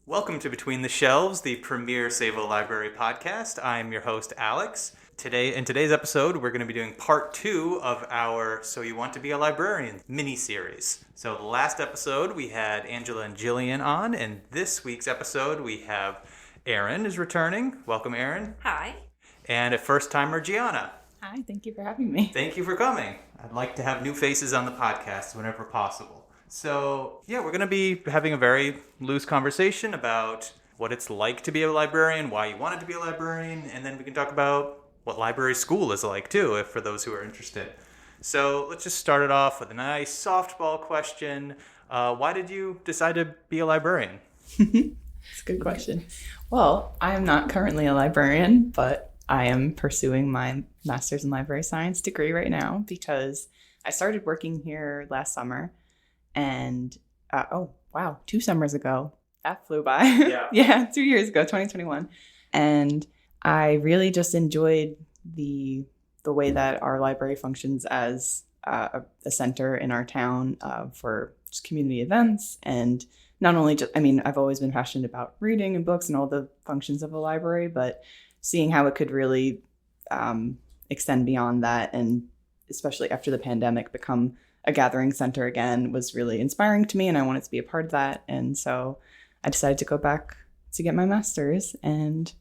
Welcome to Between the Shelves, the premier Savo Library podcast. I'm your host, Alex. In today's episode, we're going to be doing part 2 of our So You Want to Be a Librarian mini-series. So the last episode, we had Angela and Jillian on, and this week's episode, we have Erin is returning. Welcome, Erin. Hi. And a first-timer, Gianna. Hi, thank you for having me. Thank you for coming. I'd like to have new faces on the podcast whenever possible. So, we're going to be having a very loose conversation about what it's like to be a librarian, why you wanted to be a librarian, and then we can talk about what library school is like, too, for those who are interested. So, let's just start it off with a nice softball question. Why did you decide to be a librarian? That's a good question. Well, I am not currently a librarian, but I am pursuing my master's in library science degree right now because I started working here last summer. And, 2 summers ago. That flew by. Yeah. 2 years ago, 2021. And I really just enjoyed the way that our library functions as a center in our town for just community events. And not only I've always been passionate about reading and books and all the functions of a library, but seeing how it could really extend beyond that, and especially after the pandemic, become a gathering center again was really inspiring to me, and I wanted to be a part of that. And so I decided to go back to get my master's, and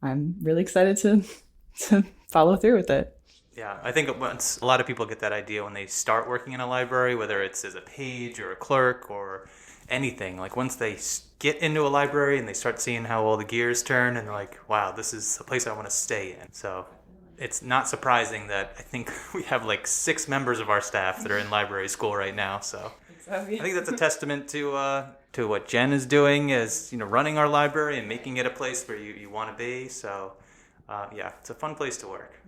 I'm really excited to follow through with it. Yeah, I think once a lot of people get that idea when they start working in a library, whether it's as a page or a clerk or anything, like once they get into a library and they start seeing how all the gears turn, and they're like, wow, this is a place I want to stay in. So it's not surprising that I think we have like 6 members of our staff that are in library school right now. So I think that's a testament to what Jen is doing as, running our library and making it a place where you want to be. So it's a fun place to work.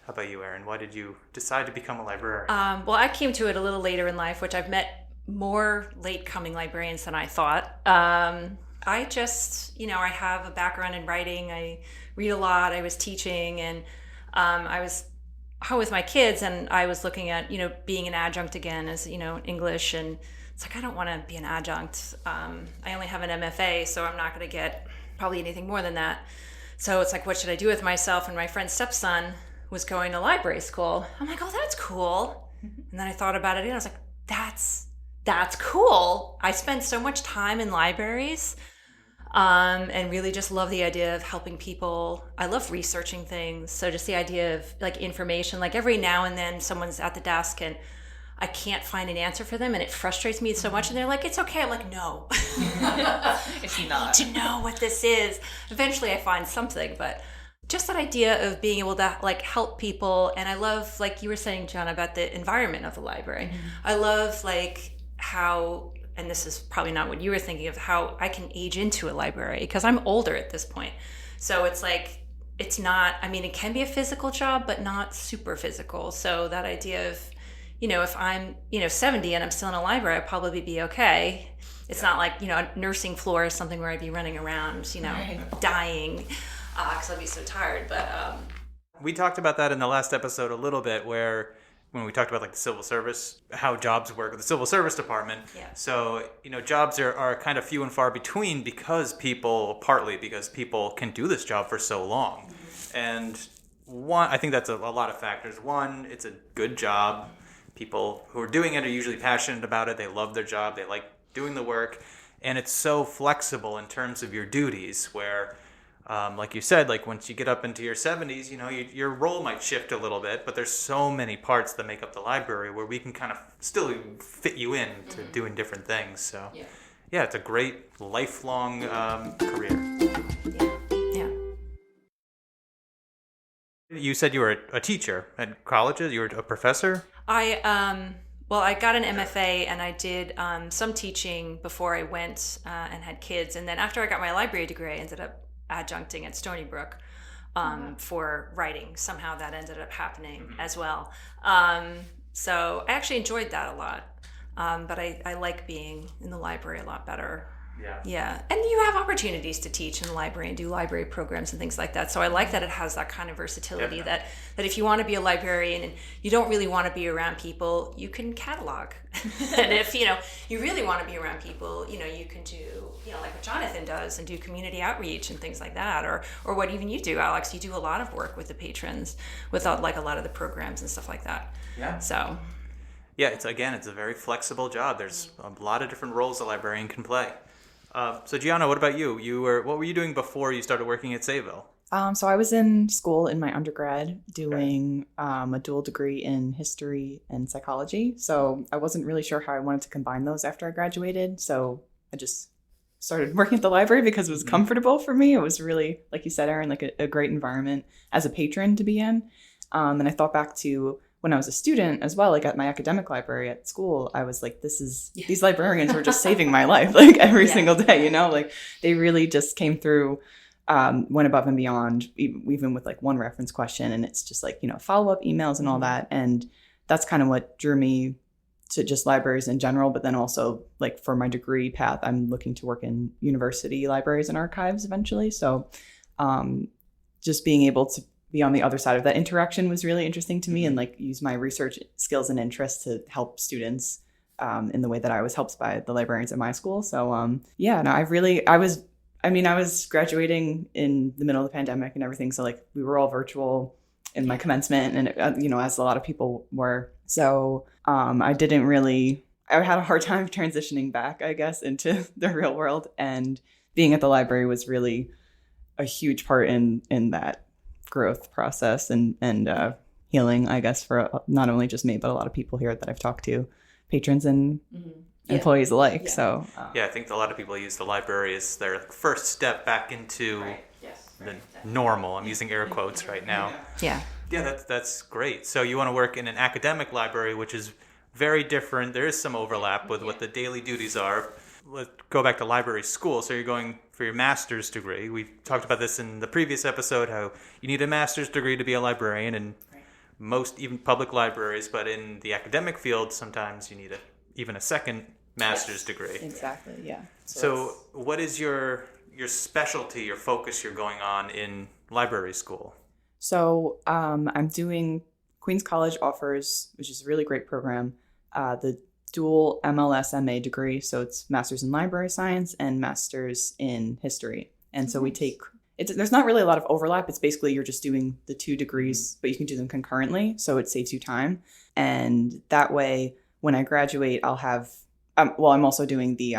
How about you, Erin? Why did you decide to become a librarian? Well, I came to it a little later in life, which I've met more late-coming librarians than I thought. I just, I have a background in writing. I read a lot. I was teaching, and I was home with my kids, and I was looking at, being an adjunct again as, English. And it's like, I don't want to be an adjunct. I only have an MFA, so I'm not going to get probably anything more than that. So it's like, what should I do with myself? And my friend's stepson was going to library school. I'm like, oh, that's cool. And then I thought about it, and I was like, that's cool. I spent so much time in libraries. And really just love the idea of helping people. I love researching things. So just the idea of like information, like every now and then someone's at the desk and I can't find an answer for them, and it frustrates me so much. And they're like, it's okay. I'm like, no, It's not. I need to know what this is. Eventually I find something, but just that idea of being able to like help people. And I love, like you were saying, John, about the environment of the library. Mm-hmm. I love like how, and this is probably not what you were thinking of, how I can age into a library because I'm older at this point. So it's like, it's not, it can be a physical job, but not super physical. So that idea of, if I'm, 70 and I'm still in a library, I'll probably be okay. It's not like, a nursing floor is something where I'd be running around, dying because I'd be so tired. But we talked about that in the last episode a little bit, where when we talked about like the civil service, how jobs work with the civil service department. Yeah. So, jobs are kind of few and far between partly because people can do this job for so long. Mm-hmm. And I think that's a lot of factors. One, it's a good job. People who are doing it are usually passionate about it. They love their job. They like doing the work. And it's so flexible in terms of your duties, where like you said, like once you get up into your 70s, your role might shift a little bit, but there's so many parts that make up the library where we can kind of still fit you in to doing different things. So yeah, it's a great lifelong career. Yeah. You said you were a teacher at colleges. You were a professor? I got an MFA, and I did some teaching before I went and had kids. And then after I got my library degree, I ended up adjuncting at Stony Brook for writing. Somehow that ended up happening as well. So I actually enjoyed that a lot. But I like being in the library a lot better. Yeah. And you have opportunities to teach in the library and do library programs and things like that. So I like that it has that kind of versatility that if you want to be a librarian and you don't really want to be around people, you can catalog. And if, you really want to be around people, you can do, like what Jonathan does and do community outreach and things like that. Or what even you do, Alex. You do a lot of work with the patrons with like a lot of the programs and stuff like that. Yeah. So. Yeah, it's a very flexible job. There's a lot of different roles a librarian can play. So Gianna, what about you? What were you doing before you started working at Sayville? So I was in school in my undergrad doing a dual degree in history and psychology. So I wasn't really sure how I wanted to combine those after I graduated. So I just started working at the library because it was comfortable for me. It was really, like you said, Erin, like a great environment as a patron to be in. And I thought back to when I was a student as well, like at my academic library at school, I was like, these librarians were just saving my life, like every single day, like they really just came through, went above and beyond, even with like one reference question. And it's just like, follow-up emails and all that. And that's kind of what drew me to just libraries in general. But then also like for my degree path, I'm looking to work in university libraries and archives eventually. So just being able to be on the other side of that interaction was really interesting to me, and like use my research skills and interests to help students in the way that I was helped by the librarians at my school. So I was graduating in the middle of the pandemic and everything. So like we were all virtual in my commencement and, as a lot of people were. So I had a hard time transitioning back, I guess, into the real world, and being at the library was really a huge part in that growth process and healing, I guess, for not only just me, but a lot of people here that I've talked to, patrons and employees alike. Yeah. So I think a lot of people use the library as their first step back into the normal. I'm using air quotes right now. Yeah. Yeah, that's great. So you want to work in an academic library, which is very different. There is some overlap with what the daily duties are. Let's go back to library school. So you're going for your master's degree. We talked about this in the previous episode, how you need a master's degree to be a librarian in most even public libraries, but in the academic field, sometimes you need even a second master's degree. Exactly, yeah. So what is your specialty, your focus you're going on in library school? So I'm doing, Queens College offers, which is a really great program, the dual MLS MA degree. So it's master's in library science and master's in history. And so we take, there's not really a lot of overlap. It's basically you're just doing the two degrees, but you can do them concurrently. So it saves you time. And that way, when I graduate, I'll have, I'm also doing the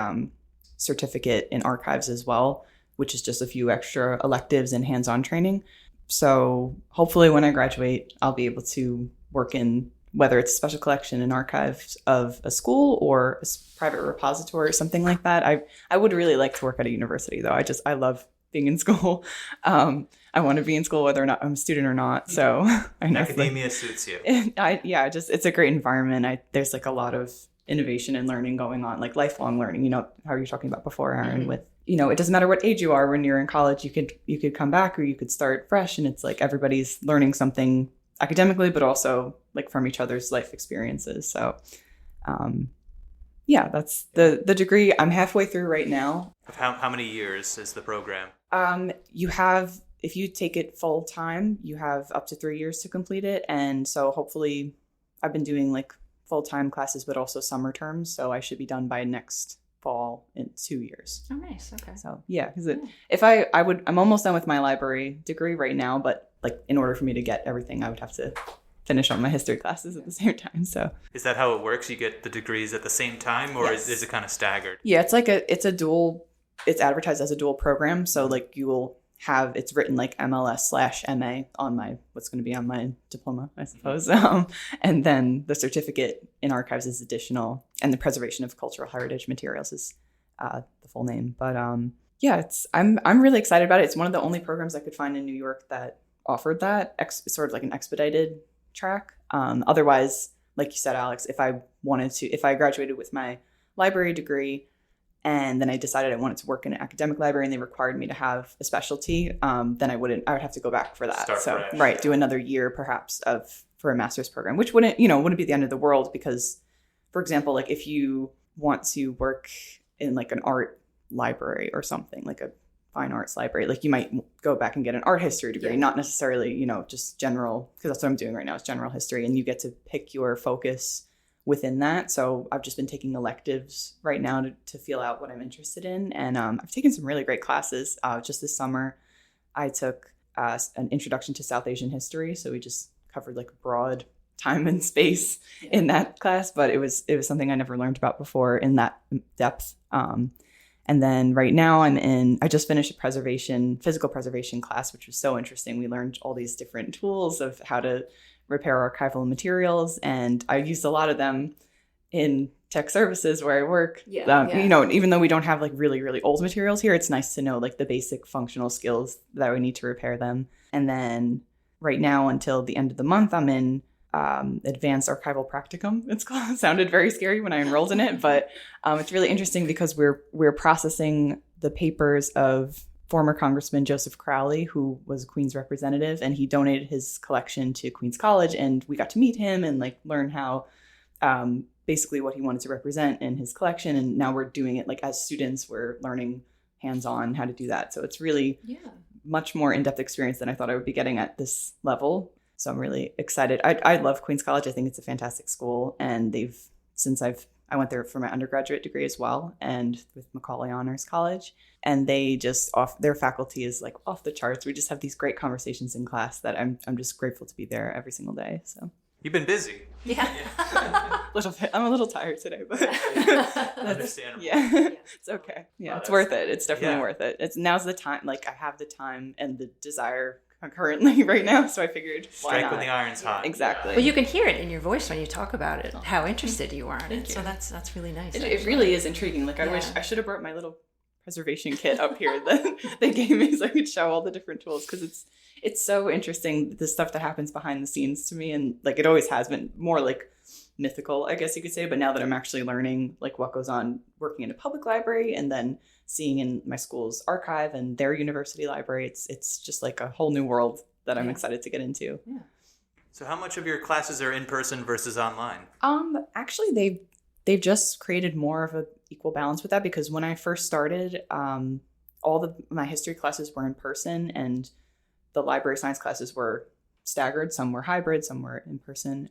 certificate in archives as well, which is just a few extra electives and hands-on training. So hopefully when I graduate, I'll be able to work in whether it's a special collection and archives of a school or a private repository or something like that. I would really like to work at a university, though. I love being in school. I want to be in school whether or not I'm a student or not. So I know academia suits you. It's a great environment. There's like a lot of innovation and learning going on, like lifelong learning. How you were talking about before, Erin, with it doesn't matter what age you are when you're in college. You could come back or you could start fresh, and it's like everybody's learning something academically, but also like from each other's life experiences. So, that's the degree. I'm halfway through right now. How many years is the program? If you take it full time, you have up to 3 years to complete it. And so hopefully I've been doing like full-time classes, but also summer terms. So I should be done by next fall in 2 years. Oh, nice. Okay. So because I'm almost done with my library degree right now, but like in order for me to get everything, I would have to finish all my history classes at the same time. So is that how it works? You get the degrees at the same time, or is it kind of staggered? Yeah, it's a dual. It's advertised as a dual program. So like you will have, it's written like MLS/MA on what's going to be on my diploma, I suppose. And then the certificate in archives is additional, and the preservation of cultural heritage materials is the full name. But I'm really excited about it. It's one of the only programs I could find in New York that offered that sort of like an expedited track. Otherwise, like you said, Alex, if I graduated with my library degree and then I decided I wanted to work in an academic library and they required me to have a specialty, then I would have to go back for that. Do another year perhaps for a master's program, which wouldn't be the end of the world, because for example, like if you want to work in like an art library or something, like a fine arts library. Like you might go back and get an art history degree, not necessarily, you know, just general, because that's what I'm doing right now is general history, and you get to pick your focus within that. So I've just been taking electives right now to feel out what I'm interested in. And I've taken some really great classes. Just this summer, I took an introduction to South Asian history. So we just covered like broad time and space in that class, but it was something I never learned about before in that depth. And then right now I just finished a physical preservation class, which was so interesting. We learned all these different tools of how to repair archival materials. And I used a lot of them in tech services where I work. You know, even though we don't have like really, really old materials here, it's nice to know like the basic functional skills that we need to repair them. And then right now until the end of the month, I'm in advanced archival practicum. It's called. It sounded very scary when I enrolled in it, but it's really interesting because we're processing the papers of former Congressman Joseph Crowley, who was a Queens representative, and he donated his collection to Queens College, and we got to meet him and like learn how basically what he wanted to represent in his collection. And now we're doing it like as students, we're learning hands-on how to do that. So it's really much more in-depth experience than I thought I would be getting at this level. So I'm really excited. I love Queens College. I think it's a fantastic school. And I went there for my undergraduate degree as well, and with Macaulay Honors College. And they just their faculty is like off the charts. We just have these great conversations in class that I'm just grateful to be there every single day. So you've been busy. Yeah. A little bit. I'm a little tired today, but understandable. Yeah. It's okay. Yeah, it's worth it. It's definitely worth it. Now's the time. Like I have the time and the desire currently right now, so I figured why not? When the iron's hot. Exactly. Well, you can hear it in your voice when you talk about it, how interested you are in it. So that's really nice. It really is intriguing. Like I wish I should have brought my little preservation kit up here that they gave me so I could show all the different tools, because it's so interesting, the stuff that happens behind the scenes to me. And like it always has been more like mythical, I guess you could say, but now that I'm actually learning like what goes on working in a public library and then seeing in my school's archive and their university library, it's just like a whole new world that I'm excited to get into. Yeah. So how much of your classes are in person versus online? Actually they've just created more of a equal balance with that, because when I first started, my history classes were in person and the library science classes were staggered. Some were hybrid, some were in person.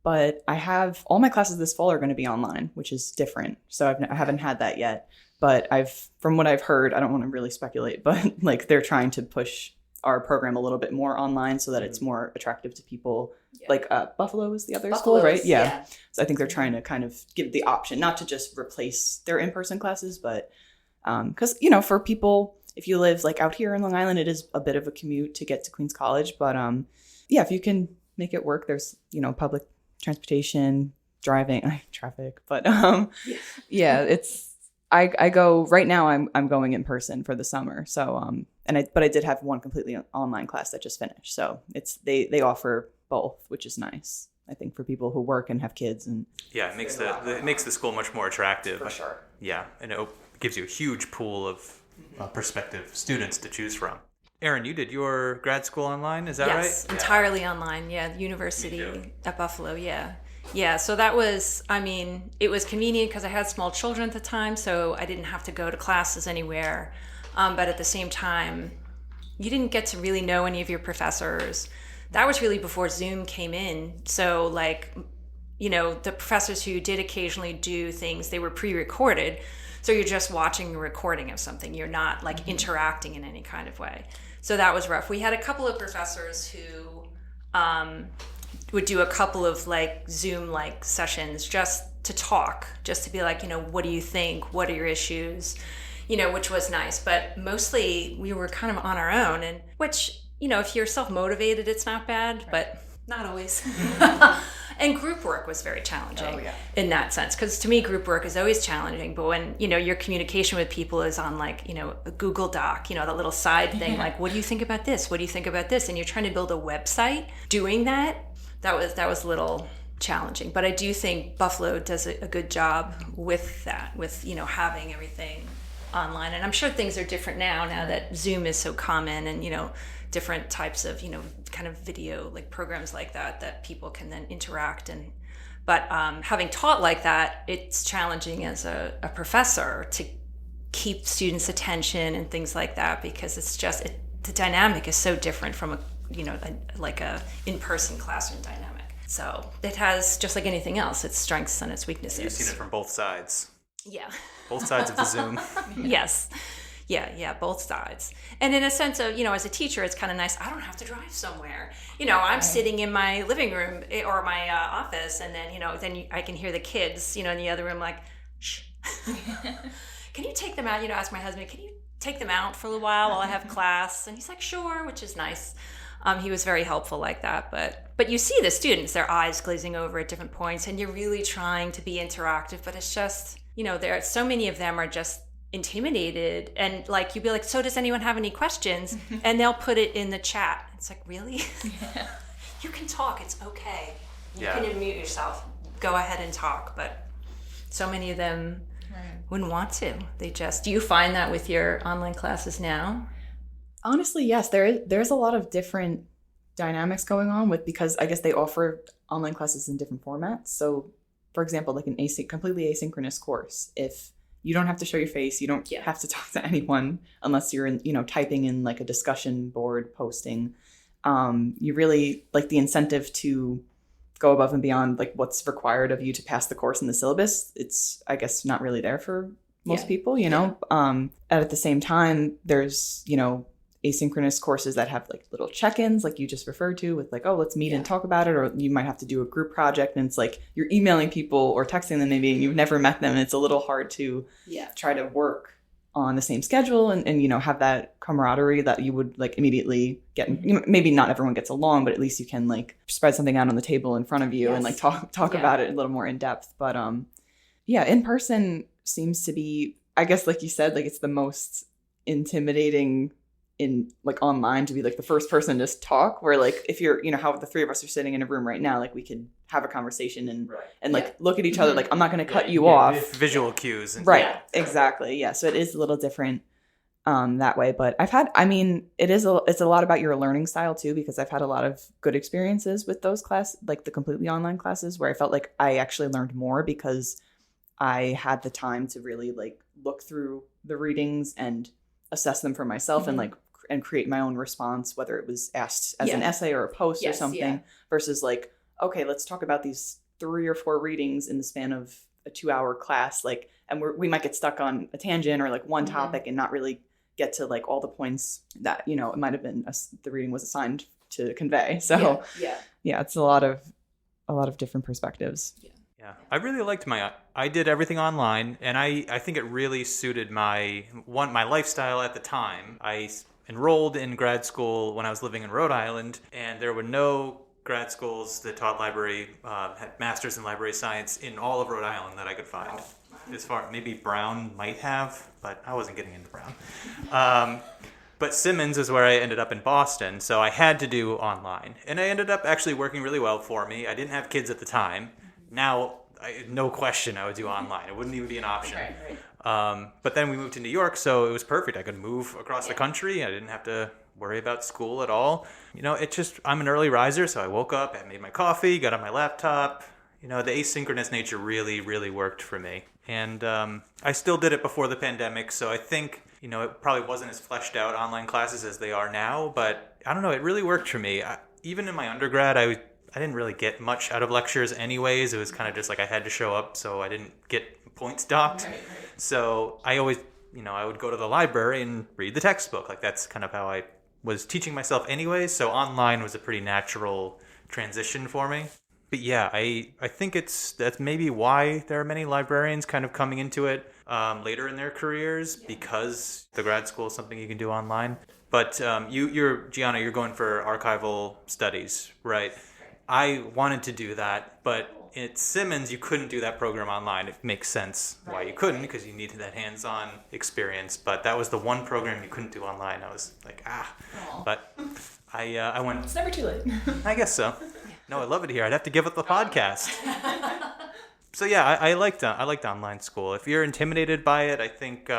But I have all my classes this fall are going to be online, which is different. So I haven't had that yet. But from what I've heard, I don't want to really speculate, but like they're trying to push our program a little bit more online so that it's more attractive to people. Yeah. Like Buffalo is the other school, right? Yeah. So I think they're trying to kind of give the option, not to just replace their in-person classes, but because, you know, for people, if you live like out here in Long Island, it is a bit of a commute to get to Queens College. But if you can make it work, there's, you know, public transportation, driving, traffic. But it's, I go right now. I'm going in person for the summer. So but I did have one completely online class that just finished. So they offer both, which is nice, I think, for people who work and have kids. And it makes the school much more attractive. For sure. Yeah, and it gives you a huge pool of prospective students to choose from. Erin, you did your grad school online, is that right? Yes, entirely online. Yeah, the university at Buffalo. Yeah, so that was, it was convenient because I had small children at the time, so I didn't have to go to classes anywhere. But at the same time, you didn't get to really know any of your professors. That was really before Zoom came in. So like, you know, the professors who did occasionally do things, they were pre-recorded. So you're just watching a recording of something. You're not like interacting in any kind of way. So that was rough. We had a couple of professors who would do a couple of like Zoom like sessions just to talk, just to be like, you know, what do you think? What are your issues? You know, which was nice. But mostly we were kind of on our own, and which, you know, if you're self-motivated, it's not bad, but not always. And group work was very challenging in that sense, because to me, group work is always challenging. But when, you know, your communication with people is on like, you know, a Google Doc, you know, that little side thing, like, what do you think about this? What do you think about this? And you're trying to build a website doing that. That was a little challenging. But I do think Buffalo does a good job with that, with, you know, having everything online. And I'm sure things are different now that Zoom is so common, and, you know, different types of, you know, kind of video like programs like that people can then interact. And having taught like that, it's challenging as a professor to keep students' attention and things like that, because it's just the dynamic is so different from a in-person classroom dynamic. So it has, just like anything else, its strengths and its weaknesses. You've seen it from both sides. Yeah. Both sides of the Zoom. Yes. Yeah, both sides. And in a sense of, as a teacher, it's kind of nice. I don't have to drive somewhere. I'm sitting in my living room or my office, and then, I can hear the kids, in the other room like, shh. Can you take them out? Ask my husband, can you take them out for a little while I have class? And he's like, sure, which is nice. He was very helpful like that. But you see the students, their eyes glazing over at different points, and you're really trying to be interactive, but it's just, there are so many of them are just intimidated, and like you'd be like, so does anyone have any questions? And they'll put it in the chat. It's like, really? Yeah. You can talk, it's okay. You can unmute yourself, go ahead and talk. But so many of them wouldn't want to. Do you find that with your online classes now? Honestly, yes. There's a lot of different dynamics going on because I guess they offer online classes in different formats. So for example, like an completely asynchronous course, if you don't have to show your face, you don't have to talk to anyone unless you're typing in like a discussion board posting. You really like the incentive to go above and beyond like what's required of you to pass the course in the syllabus. It's, I guess, not really there for most people, at the same time, there's, asynchronous courses that have like little check-ins like you just referred to with like, oh, let's meet and talk about it. Or you might have to do a group project and it's like you're emailing people or texting them maybe and you've never met them. And it's a little hard to try to work on the same schedule and have that camaraderie that you would like immediately get. Maybe not everyone gets along, but at least you can like spread something out on the table in front of you and like talk about it a little more in depth. But in person seems to be, I guess, like you said, like it's the most intimidating in like online to be like the first person to talk, where like if you're how the three of us are sitting in a room right now, like we could have a conversation and like look at each other like I'm not going to cut you off, visual cues and exactly so it is a little different that way. But it's a lot about your learning style too, because I've had a lot of good experiences with those like the completely online classes where I felt like I actually learned more because I had the time to really like look through the readings and assess them for myself and create my own response, whether it was asked as an essay or a post or something, versus like, okay, let's talk about these 3 or 4 readings in the span of a 2-hour class. Like, and we might get stuck on a tangent or like one topic and not really get to like all the points that, it might've been the reading was assigned to convey. So it's a lot of different perspectives. Yeah, I really liked I did everything online, and I think it really suited my lifestyle at the time. I enrolled in grad school when I was living in Rhode Island, and there were no grad schools that taught had masters in library science in all of Rhode Island that I could find. As far, maybe Brown might have, but I wasn't getting into Brown. But Simmons is where I ended up in Boston, so I had to do online. And I ended up actually working really well for me. I didn't have kids at the time. Now, no question, I would do online. It wouldn't even be an option. Right. But then we moved to New York, so it was perfect. I could move across the country. I didn't have to worry about school at all. I'm an early riser, so I woke up, I made my coffee, got on my laptop. The asynchronous nature really, really worked for me. And I still did it before the pandemic, so I think, it probably wasn't as fleshed out online classes as they are now, but I don't know, it really worked for me. Even in my undergrad, I didn't really get much out of lectures anyways. It was kind of just like I had to show up, so I didn't get points docked. Right. So I always, I would go to the library and read the textbook. Like that's kind of how I was teaching myself anyways. So online was a pretty natural transition for me. But yeah, I think that's maybe why there are many librarians kind of coming into it later in their careers, because the grad school is something you can do online. But Gianna, you're going for archival studies, right? I wanted to do that, but at Simmons, you couldn't do that program online. It makes sense why you couldn't, because you needed that hands-on experience. But that was the one program you couldn't do online. I was like, But I went. It's never too late. I guess so. No, I love it here. I'd have to give up the podcast. So yeah, I liked online school. If you're intimidated by it, I think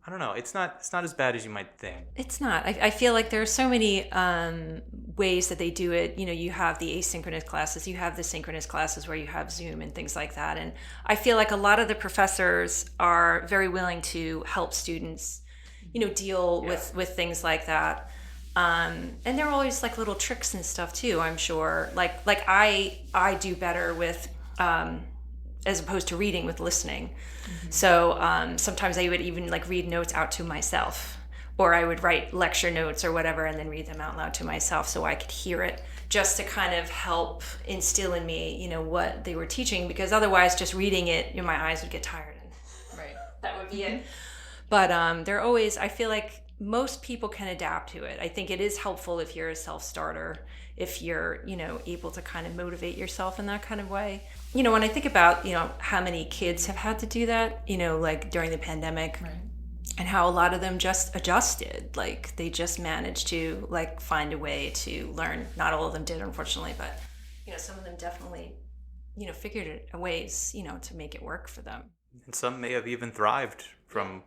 I don't know. It's not as bad as you might think. It's not. I feel like there are so many ways that they do it. You know, you have the asynchronous classes, you have the synchronous classes where you have Zoom and things like that. And I feel like a lot of the professors are very willing to help students, you know, deal with things like that. And there are always like little tricks and stuff too, I'm sure. Like I do better with as opposed to reading with listening. So sometimes I would even like read notes out to myself, or I would write lecture notes or whatever and then read them out loud to myself so I could hear it, just to kind of help instill in me, you know, what they were teaching, because otherwise just reading it, you know, my eyes would get tired and that would be it. But they're always, I feel like most people can adapt to it. I think it is helpful if you're a self-starter, if you're, you know, able to kind of motivate yourself in that kind of way. You know, when I think about, you know, how many kids have had to do that, you know, like during the pandemic, and how a lot of them just adjusted, like they just managed to like find a way to learn. Not all of them did, unfortunately, but, you know, some of them definitely, you know, figured it ways, you know, to make it work for them. And some may have even thrived from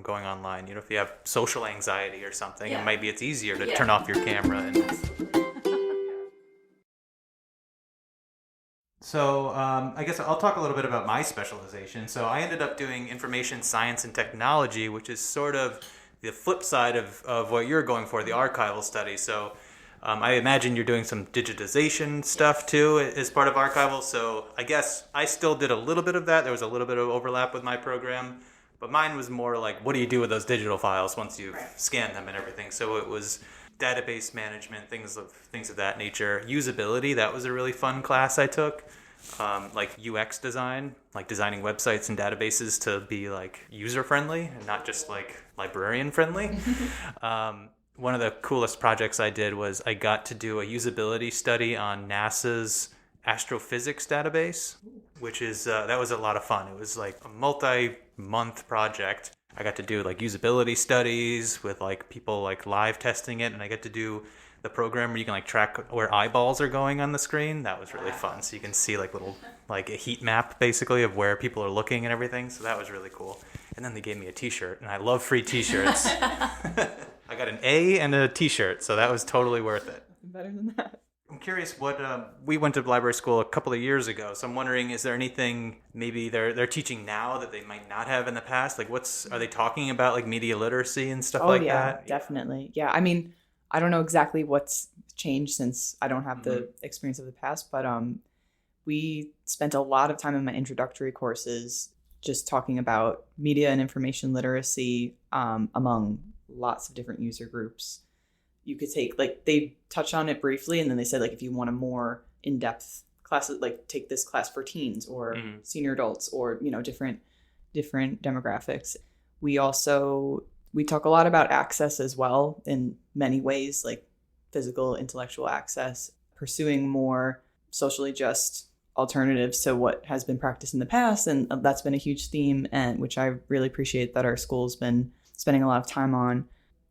going online. You know, if you have social anxiety or something, and maybe it's easier to turn off your camera. So I guess I'll talk a little bit about my specialization. So I ended up doing information science and technology, which is sort of the flip side of what you're going for, the archival study. So I imagine you're doing some digitization stuff too as part of archival. So I guess I still did a little bit of that. There was a little bit of overlap with my program, but mine was more like, what do you do with those digital files once you've scanned them and everything? So it was database management, things of that nature. Usability, that was a really fun class I took. Like UX design, like designing websites and databases to be like user friendly and not just like librarian friendly. One of the coolest projects I did was I got to do a usability study on NASA's astrophysics database, which is that was a lot of fun. It was like a multi-month project. I got to do like usability studies with like people like live testing it, and I get to do the program where you can like track where eyeballs are going on the screen. That was really fun. So you can see like little like a heat map basically of where people are looking and everything. So that was really cool. And then they gave me a t-shirt, and I love free t-shirts. I got an A and a t-shirt, so that was totally worth it. Better than that. I'm curious what we went to library school a couple of years ago, so I'm wondering, is there anything maybe they're teaching now that they might not have in the past? Like are they talking about like media literacy and stuff like that? Definitely. Yeah, I mean, I don't know exactly what's changed since I don't have the experience of the past, but we spent a lot of time in my introductory courses just talking about media and information literacy among lots of different user groups. You could take, like, they touched on it briefly, and then they said, like, if you want a more in-depth class, like, take this class for teens or senior adults or, you know, different demographics. We talk a lot about access as well in many ways, like physical, intellectual access, pursuing more socially just alternatives to what has been practiced in the past. And that's been a huge theme, and which I really appreciate that our school's been spending a lot of time on.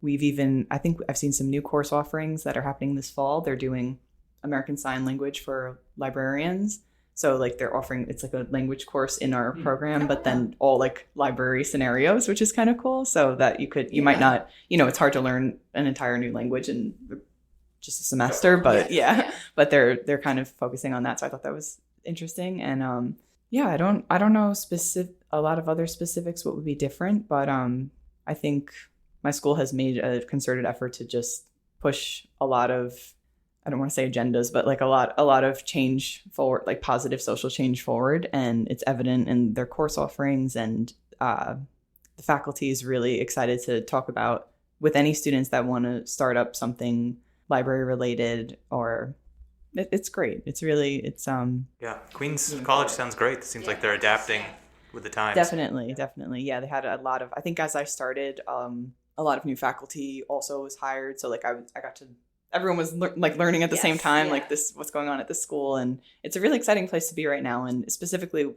I think I've seen some new course offerings that are happening this fall. They're doing American Sign Language for librarians. So like they're offering, it's like a language course in our program, but then all like library scenarios, which is kind of cool. So that you might not, you know, it's hard to learn an entire new language in just a semester, but but they're kind of focusing on that. So I thought that was interesting. And I don't know a lot of other specifics what would be different, but I think my school has made a concerted effort to just push a lot of, I don't want to say agendas, but like a lot of change forward, like positive social change forward. And it's evident in their course offerings, and the faculty is really excited to talk about with any students that want to start up something library related, or it's great. It's Queens College sounds great. It seems like they're adapting with the times. Definitely. Yeah, they had a lot of, I think as I started, a lot of new faculty also was hired. So like I got to, everyone was learning at the same time, like this, what's going on at this school. And it's a really exciting place to be right now. And specifically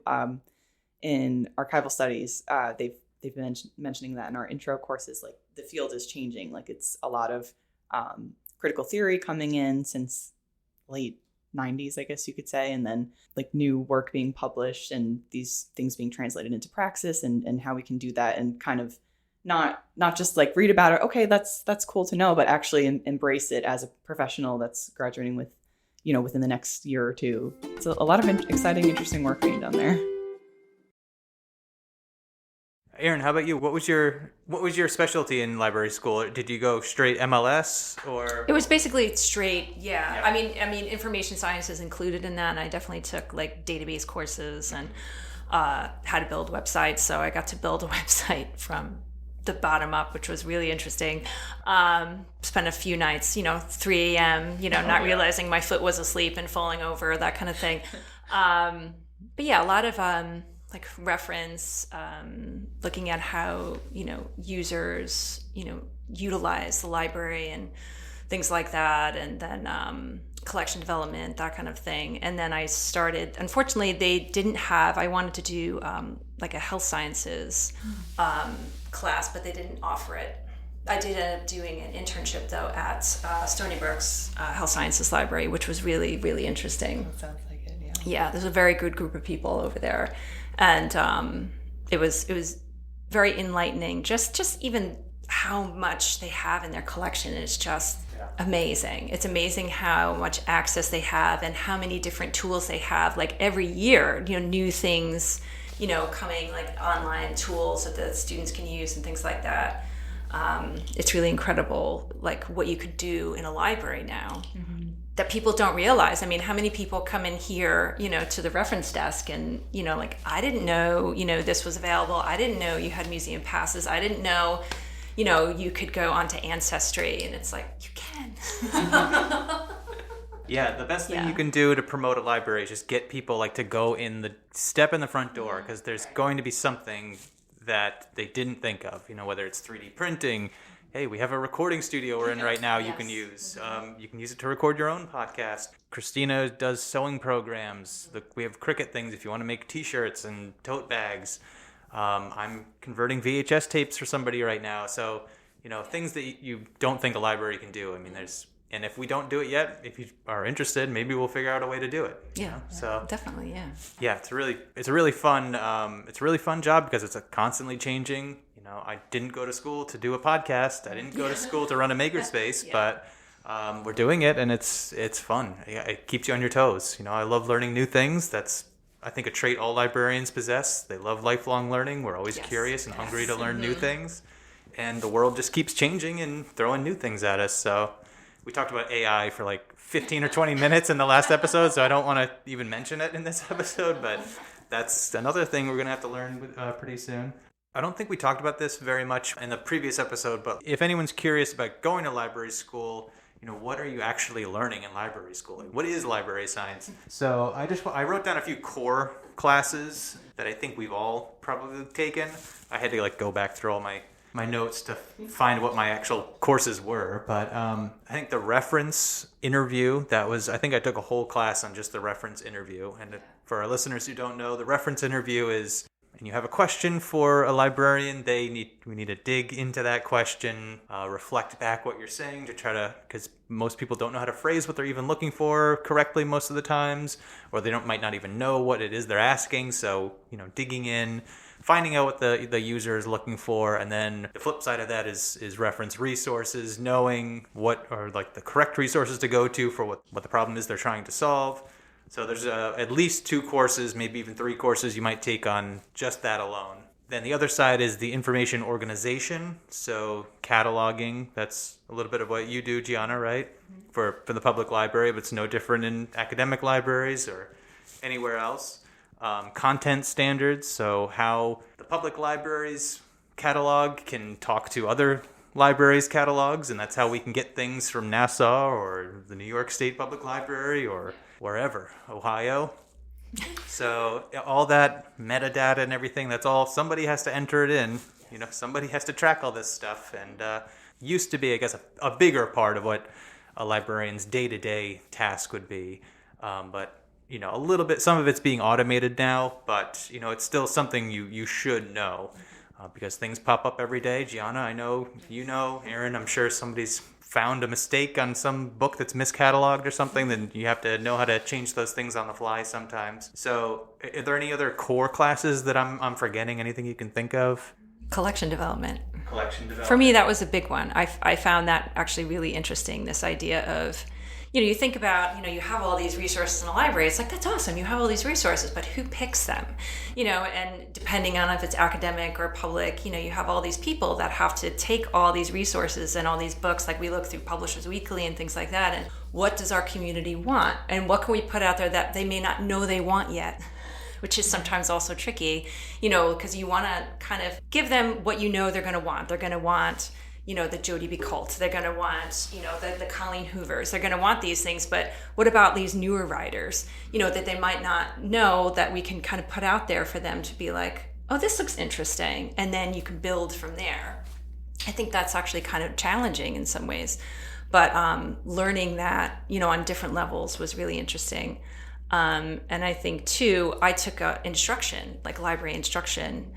in archival studies, they've been mentioning that in our intro courses, like the field is changing. Like it's a lot of critical theory coming in since late 90s, I guess you could say. And then like new work being published and these things being translated into praxis, and how we can do that and kind of not just like read about it. Okay, that's cool to know, but actually embrace it as a professional that's graduating with, within the next year or two. So a lot of exciting, interesting work being done there. Erin, how about you? What was your specialty in library school? Did you go straight MLS or? It was basically straight, yeah. I mean, information science is included in that, and I definitely took like database courses and how to build websites. So I got to build a website from the bottom up, which was really interesting. Spent a few nights, 3 a.m., realizing my foot was asleep and falling over, that kind of thing. But yeah, a lot of like reference, looking at how, users, utilize the library and things like that. And then collection development, that kind of thing. And then I started, unfortunately, I wanted to do like a health sciences class, but they didn't offer it. I did end up doing an internship though at Stony Brook's Health Sciences Library, which was really, really interesting. That sounds like it, yeah. Yeah, there's a very good group of people over there. And it was very enlightening, just even how much they have in their collection is just amazing. It's amazing how much access they have and how many different tools they have. Like every year, new things, coming, like online tools that the students can use and things like that. It's really incredible, like what you could do in a library now. Mm-hmm. That people don't realize. I mean, how many people come in here, to the reference desk and, like, I didn't know, this was available. I didn't know you had museum passes. I didn't know, you could go onto Ancestry, and it's like, you can. Yeah, the best thing you can do to promote a library is just get people like to go step in the front door, because there's going to be something that they didn't think of, whether it's 3D printing. Hey, we have a recording studio we're in right now you can use. You can use it to record your own podcast. Christina does sewing programs. We have Cricut things if you want to make t-shirts and tote bags. I'm converting VHS tapes for somebody right now. So, things that you don't think a library can do. I mean, and if we don't do it yet, if you are interested, maybe we'll figure out a way to do it. Yeah, so definitely, yeah. Yeah, it's a really fun job because it's a constantly changing. I didn't go to school to do a podcast. I didn't go to school to run a makerspace, but we're doing it, and it's fun. It keeps you on your toes. I love learning new things. That's, I think, a trait all librarians possess. They love lifelong learning. We're always curious and hungry to learn new things, and the world just keeps changing and throwing new things at us. So we talked about AI for like 15 or 20 minutes in the last episode, so I don't want to even mention it in this episode, but that's another thing we're going to have to learn pretty soon. I don't think we talked about this very much in the previous episode, but if anyone's curious about going to library school, what are you actually learning in library school? What is library science? So I wrote down a few core classes that I think we've all probably taken. I had to go back through all my notes to find what my actual courses were, but I think the reference interview, I think I took a whole class on just the reference interview. And for our listeners who don't know, the reference interview is, and you have a question for a librarian, we need to dig into that question, reflect back what you're saying to try to, because most people don't know how to phrase what they're even looking for correctly most of the times, or they might not even know what it is they're asking. So, digging in, finding out what the user is looking for, and then the flip side of that is reference resources, knowing what are the correct resources to go to for what the problem is they're trying to solve. So there's at least 2 courses, maybe even 3 courses you might take on just that alone. Then the other side is the information organization, so cataloging. That's a little bit of what you do, Gianna, right? For the public library, but it's no different in academic libraries or anywhere else. Content standards, so how the public library's catalog can talk to other libraries' catalogs, and that's how we can get things from Nassau or the New York State Public Library or wherever, Ohio. So all that metadata and everything, that's all, somebody has to enter it in. Somebody has to track all this stuff, and used to be, I guess, a bigger part of what a librarian's day-to-day task would be. But a little bit, some of it's being automated now, but it's still something you should know, because things pop up every day. Gianna, I know Erin, I'm sure somebody's found a mistake on some book that's miscatalogued or something, then you have to know how to change those things on the fly sometimes. So are there any other core classes that I'm forgetting? Anything you can think of? Collection development. collection development? For me, that was a big one. I found that actually really interesting, this idea of, you think about, you have all these resources in a library. It's like, that's awesome. You have all these resources, but who picks them? And depending on if it's academic or public, you have all these people that have to take all these resources and all these books, like we look through Publishers Weekly and things like that. And what does our community want? And what can we put out there that they may not know they want yet? Which is sometimes also tricky, because you want to kind of give them what they're going to want. They're going to want, the Jodi B. Colt. They're going to want, the Colleen Hoovers. They're going to want these things. But what about these newer writers, that they might not know, that we can kind of put out there for them to be like, oh, this looks interesting. And then you can build from there. I think that's actually kind of challenging in some ways. But learning that, on different levels was really interesting. And I think too, I took instruction, like library instruction,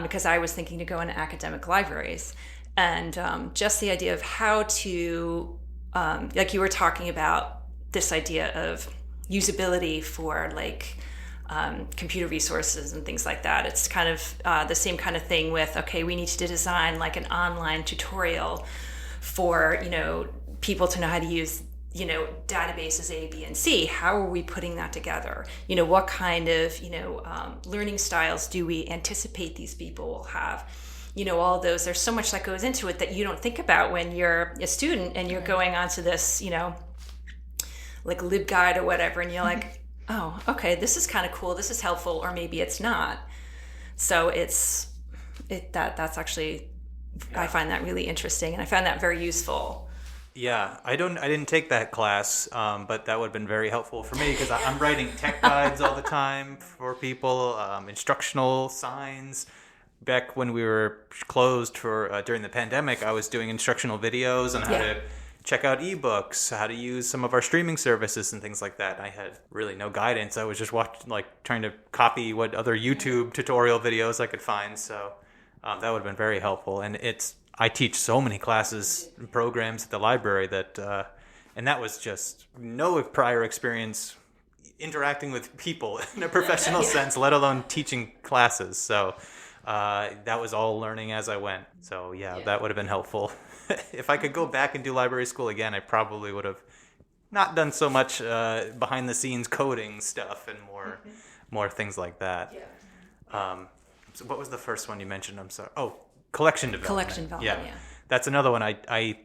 because I was thinking to go into academic libraries, and just the idea of how to, like you were talking about, this idea of usability for like computer resources and things like that. It's kind of the same kind of thing with, okay, we need to design like an online tutorial for, people to know how to use databases A, B, and C. How are we putting that together? What kind of, learning styles do we anticipate these people will have? All those, there's so much that goes into it that you don't think about when you're a student and you're going onto this, like LibGuide or whatever, and you're like, oh, okay, this is kind of cool, this is helpful, or maybe it's not. So that's actually, I find that really interesting, and I found that very useful. Yeah, I didn't take that class, but that would have been very helpful for me because I'm writing tech guides all the time for people, instructional signs. Back when we were closed for during the pandemic, I was doing instructional videos on how to check out ebooks, how to use some of our streaming services and things like that. I had really no guidance. I was just trying to copy what other YouTube tutorial videos I could find. So that would have been very helpful. And I teach so many classes and programs at the library that, and that was just no prior experience interacting with people in a professional sense, let alone teaching classes. So that was all learning as I went. So that would have been helpful. If I could go back and do library school again, I probably would have not done so much behind the scenes coding stuff and more things like that. So what was the first one you mentioned? I'm sorry. Oh, collection development. Yeah. That's another one. I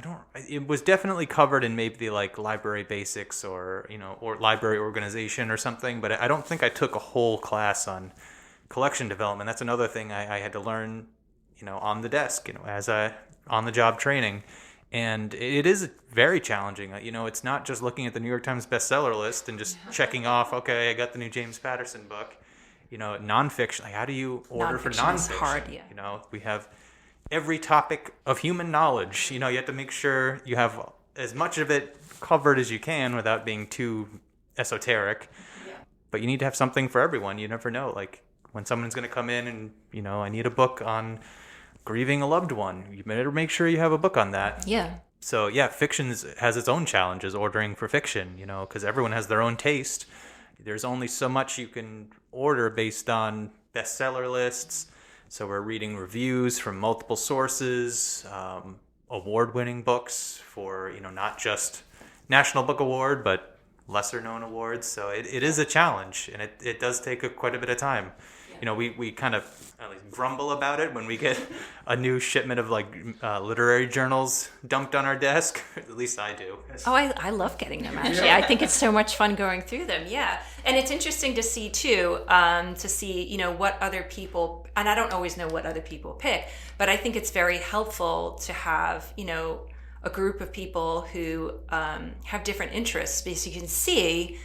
don't. It was definitely covered in maybe like library basics or or library organization or something. But I don't think I took a whole class on collection development. That's another thing I had to learn, on the desk, as on the job training. And it is very challenging. It's not just looking at the New York Times bestseller list and just checking off, okay, I got the new James Patterson book. Nonfiction, like how do you order for nonfiction? Is hard, we have every topic of human knowledge. You have to make sure you have as much of it covered as you can without being too esoteric. Yeah. But you need to have something for everyone. You never know. Like when someone's going to come in and, I need a book on grieving a loved one. You better make sure you have a book on that. Yeah. So, fiction has its own challenges ordering for fiction, because everyone has their own taste. There's only so much you can order based on bestseller lists. So we're reading reviews from multiple sources, award-winning books for, not just National Book Award, but lesser-known awards. So it is a challenge, and it does take quite a bit of time. We kind of at least grumble about it when we get a new shipment of literary journals dumped on our desk. At least I do. Oh, I love getting them, actually. I think it's so much fun going through them. Yeah. And it's interesting to see too, what other people, and I don't always know what other people pick, but I think it's very helpful to have, a group of people who have different interests, because you can see,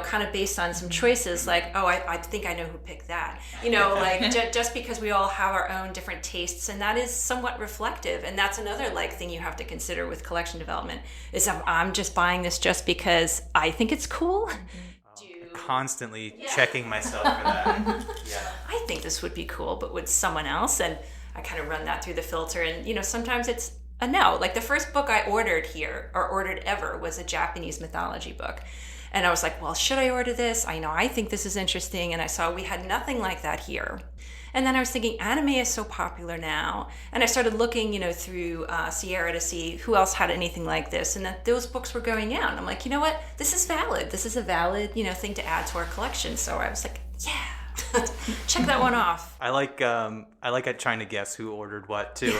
kind of based on some choices, like, oh, I think I know who picked that. Just because we all have our own different tastes, and that is somewhat reflective. And that's another thing you have to consider with collection development is I'm just buying this just because I think it's cool. Constantly checking myself for that. I think this would be cool, but would someone else? And I kind of run that through the filter, and sometimes it's a no. Like the first book I ordered here, or ordered ever, was a Japanese mythology book. And I was like, well, should I order this? I think this is interesting. And I saw we had nothing like that here. And then I was thinking, anime is so popular now. And I started looking, through Sierra to see who else had anything like this. And that those books were going out. And I'm like, you know what? This is valid. This is a valid, thing to add to our collection. So I was like, yeah, check that one off. I like trying to guess who ordered what too.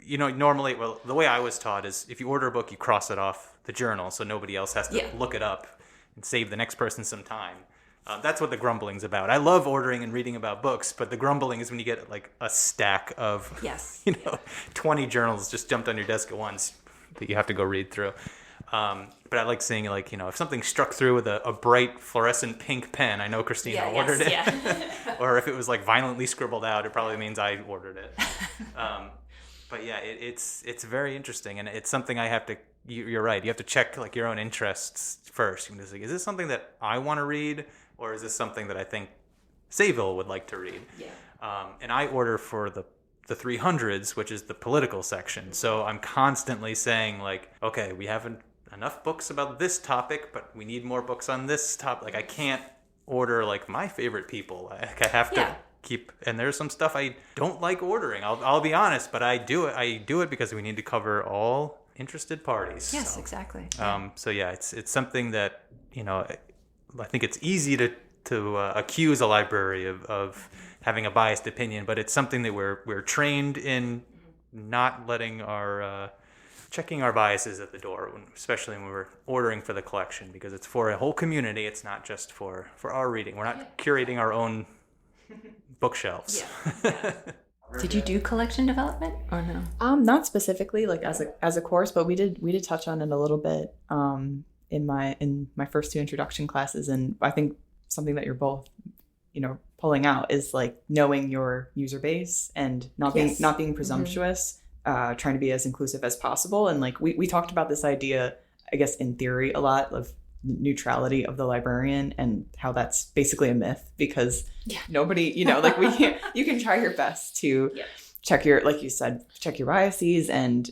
Normally, well, the way I was taught is if you order a book, you cross it off the journal so nobody else has to look it up and save the next person some time. That's what the grumbling's about. I love ordering and reading about books, but the grumbling is when you get like a stack of 20 journals just dumped on your desk at once that you have to go read through. But I like seeing if something struck through with a bright fluorescent pink pen, I know Christina ordered it. Yeah. Or if it was like violently scribbled out, it probably means I ordered it. But yeah, it's very interesting, and it's something I have to. You're right. You have to check like your own interests first. You can just like, is this something that I want to read, or is this something that I think Sayville would like to read? Yeah. And I order for the 300s, which is the political section. So I'm constantly saying like, okay, we haven't enough books about this topic, but we need more books on this topic. Like I can't order like my favorite people. Like, I have to keep, and there's some stuff I don't like ordering. I'll be honest, but I do it because we need to cover all interested parties. Yes, so, exactly. So yeah, it's something that I think it's easy to accuse a library of having a biased opinion, but it's something that we're trained in not letting our checking our biases at the door, especially when we're ordering for the collection, because it's for a whole community. It's not just for our reading. We're not curating our own bookshelves. Yeah. Did you do collection development or no? Not specifically like as a course, but we did touch on it a little bit in my first 2 introduction classes, and I think something that you're both pulling out is like knowing your user base and not being presumptuous, trying to be as inclusive as possible. And like we talked about this idea, I guess in theory a lot, of neutrality of the librarian and how that's basically a myth because nobody, like you can try your best to check your, like you said, check your biases and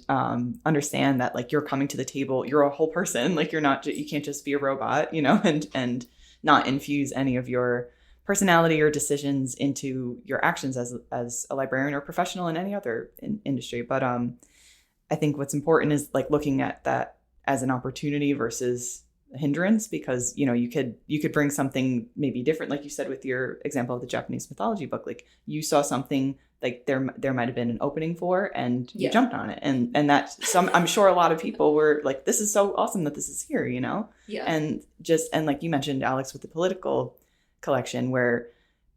understand that like you're coming to the table, you're a whole person, like you can't just be a robot, and not infuse any of your personality or decisions into your actions as a librarian or professional in any other industry. But I think what's important is like looking at that as an opportunity versus a hindrance, because you could bring something maybe different, like you said with your example of the Japanese mythology book. Like you saw something like there might have been an opening for, and you jumped on it, and that I'm sure a lot of people were like, this is so awesome that this is here, and like you mentioned, Alex, with the political collection, where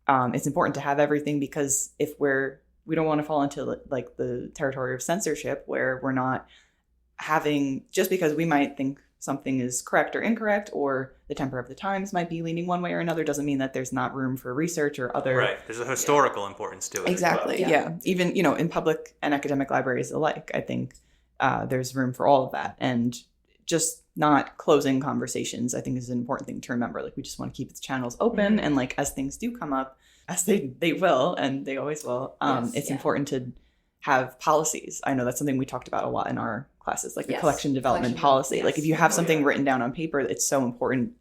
it's important to have everything, because if we don't want to fall into like the territory of censorship where we're not having, just because we might think something is correct or incorrect, or the temper of the times might be leaning one way or another, doesn't mean that there's not room for research or other. Right. There's a historical importance to it. Exactly. Well. Yeah. Even, in public and academic libraries alike, I think there's room for all of that. And just not closing conversations, I think, is an important thing to remember. Like we just want to keep the channels open. And like, as things do come up, as they will, and they always will, it's important to have policies. I know that's something we talked about a lot in our classes, like the collection development policy. Like if you have something written down on paper, it's so important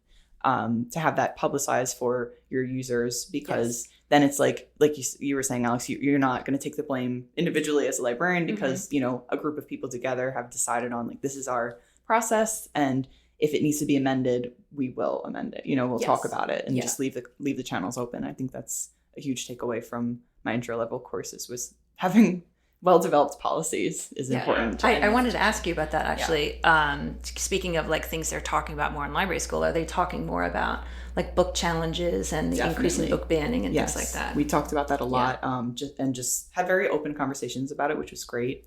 to have that publicized for your users, because then it's like you were saying, Alex, you're not going to take the blame individually as a librarian, because a group of people together have decided on like, this is our process, and if it needs to be amended, we will amend it. We'll talk about it and just leave the channels open. I think that's a huge takeaway from my intro level courses, was having well-developed policies is important. I wanted to ask you about that, actually. Speaking of like things they're talking about more in library school, are they talking more about like book challenges and the increase in book banning and things like that? We talked about that a lot, just had very open conversations about it, which was great,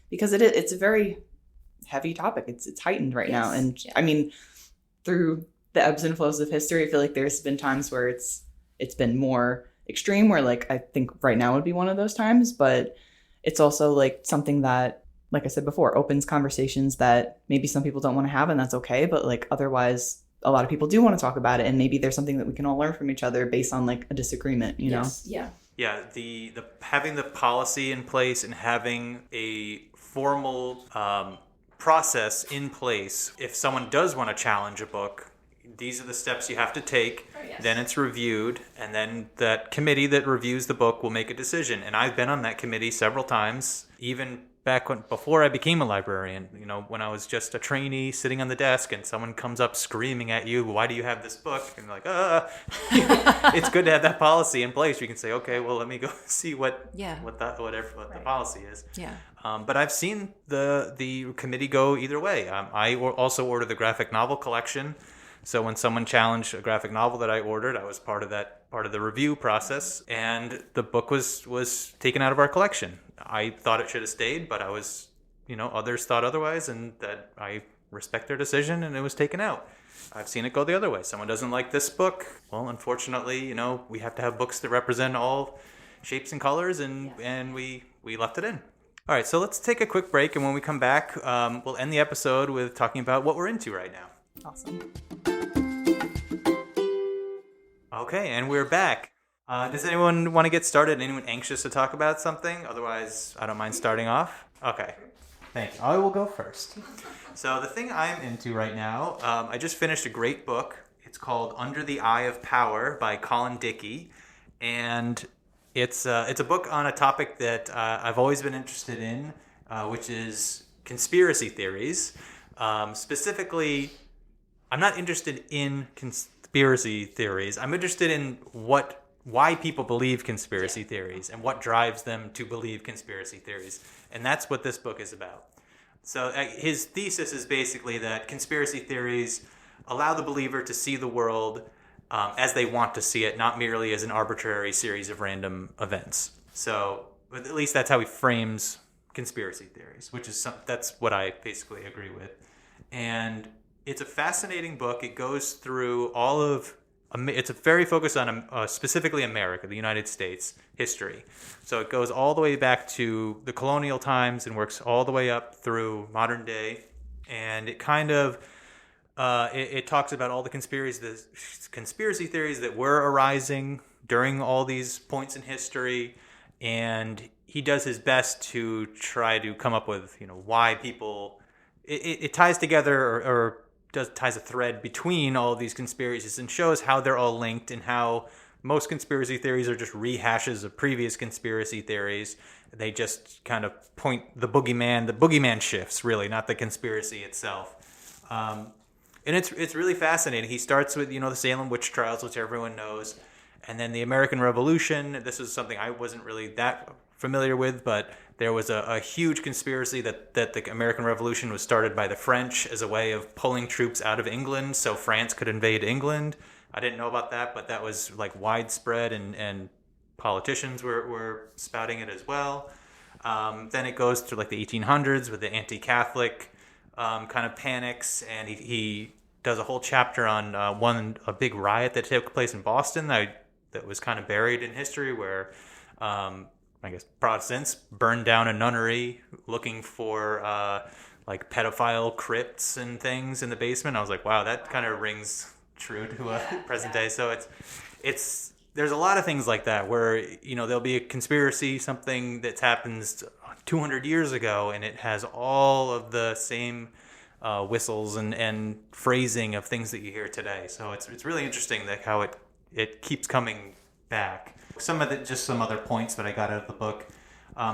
because it's a very heavy topic. It's heightened right now. And I mean, through the ebbs and flows of history, I feel like there's been times where it's been more extreme, where like I think right now would be one of those times, but it's also like something that, like I said before, opens conversations that maybe some people don't want to have, and that's okay. But like otherwise, a lot of people do want to talk about it, and maybe there's something that we can all learn from each other based on like a disagreement, know? Yeah, the having the policy in place and having a formal process in place, if someone does want to challenge a book, these are the steps you have to take. Oh, yes. Then it's reviewed, and then that committee that reviews the book will make a decision. And I've been on that committee several times, even before I became a librarian. When I was just a trainee sitting on the desk, and someone comes up screaming at you, "Why do you have this book?" And you're like, It's good to have that policy in place. You can say, okay, well, let me go see what the policy is. Yeah. But I've seen the committee go either way. I also ordered the graphic novel collection. So when someone challenged a graphic novel that I ordered, I was part of the review process, and the book was taken out of our collection. I thought it should have stayed, but others thought otherwise, and that I respect their decision, and it was taken out. I've seen it go the other way. Someone doesn't like this book. Well, unfortunately, we have to have books that represent all shapes and colors, and we left it in. All right, so let's take a quick break, and when we come back, we'll end the episode with talking about what we're into right now. Awesome. Okay, and we're back. Does anyone want to get started? Anyone anxious to talk about something? Otherwise, I don't mind starting off. Okay, thank you. I will go first. So the thing I'm into right now, I just finished a great book. It's called Under the Eye of Power by Colin Dickey, and it's a book on a topic that I've always been interested in, which is conspiracy theories. Specifically, I'm not interested in conspiracy theories. I'm interested in why people believe conspiracy theories and what drives them to believe conspiracy theories. And that's what this book is about. So his thesis is basically that conspiracy theories allow the believer to see the world as they want to see it, not merely as an arbitrary series of random events. So at least that's how he frames conspiracy theories, that's what I basically agree with. And it's a fascinating book. It goes through it's very focused on specifically America, the United States history. So it goes all the way back to the colonial times and works all the way up through modern day. And it kind of it talks about all the conspiracy theories that were arising during all these points in history. And he does his best to try to come up with why people. It ties together ties a thread between all of these conspiracies and shows how they're all linked, and how most conspiracy theories are just rehashes of previous conspiracy theories. They just kind of point the boogeyman shifts, really, not the conspiracy itself. And it's really fascinating. He starts with the Salem witch trials, which everyone knows, and then the American Revolution. This is something I wasn't really that familiar with, but there was a huge conspiracy that the American Revolution was started by the French as a way of pulling troops out of England so France could invade England. I didn't know about that, but that was widespread, and politicians were spouting it as well. Then it goes to the 1800s with the anti-Catholic kind of panics, and he does a whole chapter on a big riot that took place in Boston that was kind of buried in history, where I guess Protestants burned down a nunnery looking for pedophile crypts and things in the basement. I was like, wow, that kind of rings true to present day. So there's a lot of things like that where there'll be a conspiracy, something that happens 200 years ago, and it has all of the same whistles and phrasing of things that you hear today. So it's really interesting how it keeps coming back. Some other points that I got out of the book.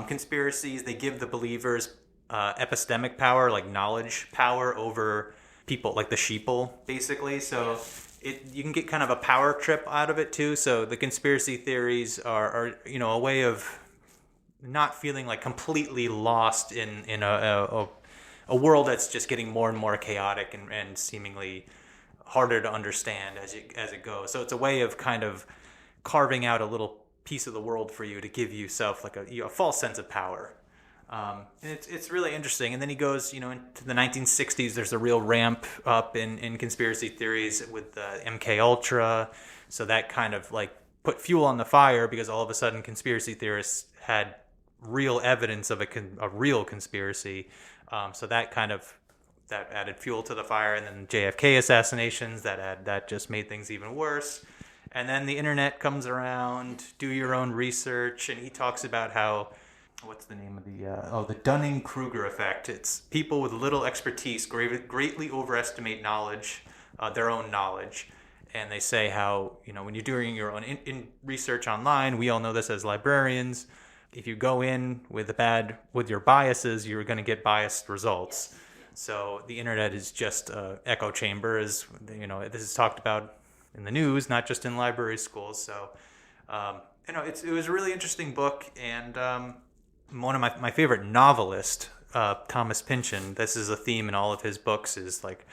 Conspiracies, they give the believers epistemic power, like knowledge power over people, like the sheeple, basically. So you can get kind of a power trip out of it too. So the conspiracy theories are a way of not feeling completely lost in a world that's just getting more and more chaotic and seemingly harder to understand as it goes. So it's a way of kind of carving out a little piece of the world for you to give yourself a false sense of power. And it's really interesting. And then he goes, into the 1960s, there's a real ramp up in conspiracy theories with MK Ultra. So that kind of put fuel on the fire, because all of a sudden conspiracy theorists had real evidence of a real conspiracy. So that added fuel to the fire. And then JFK assassinations, that just made things even worse. And then the internet comes around, do your own research, and he talks about how, what's the name of the Dunning-Kruger effect. It's people with little expertise greatly overestimate knowledge, their own knowledge. And they say how, when you're doing your own in research online, we all know this as librarians, if you go in with your biases, you're going to get biased results. Yes. So the internet is just an echo chamber, as this is talked about in the news, not just in library schools. So, it was a really interesting book, and one of my favorite novelist, Thomas Pynchon. This is a theme in all of his books: is like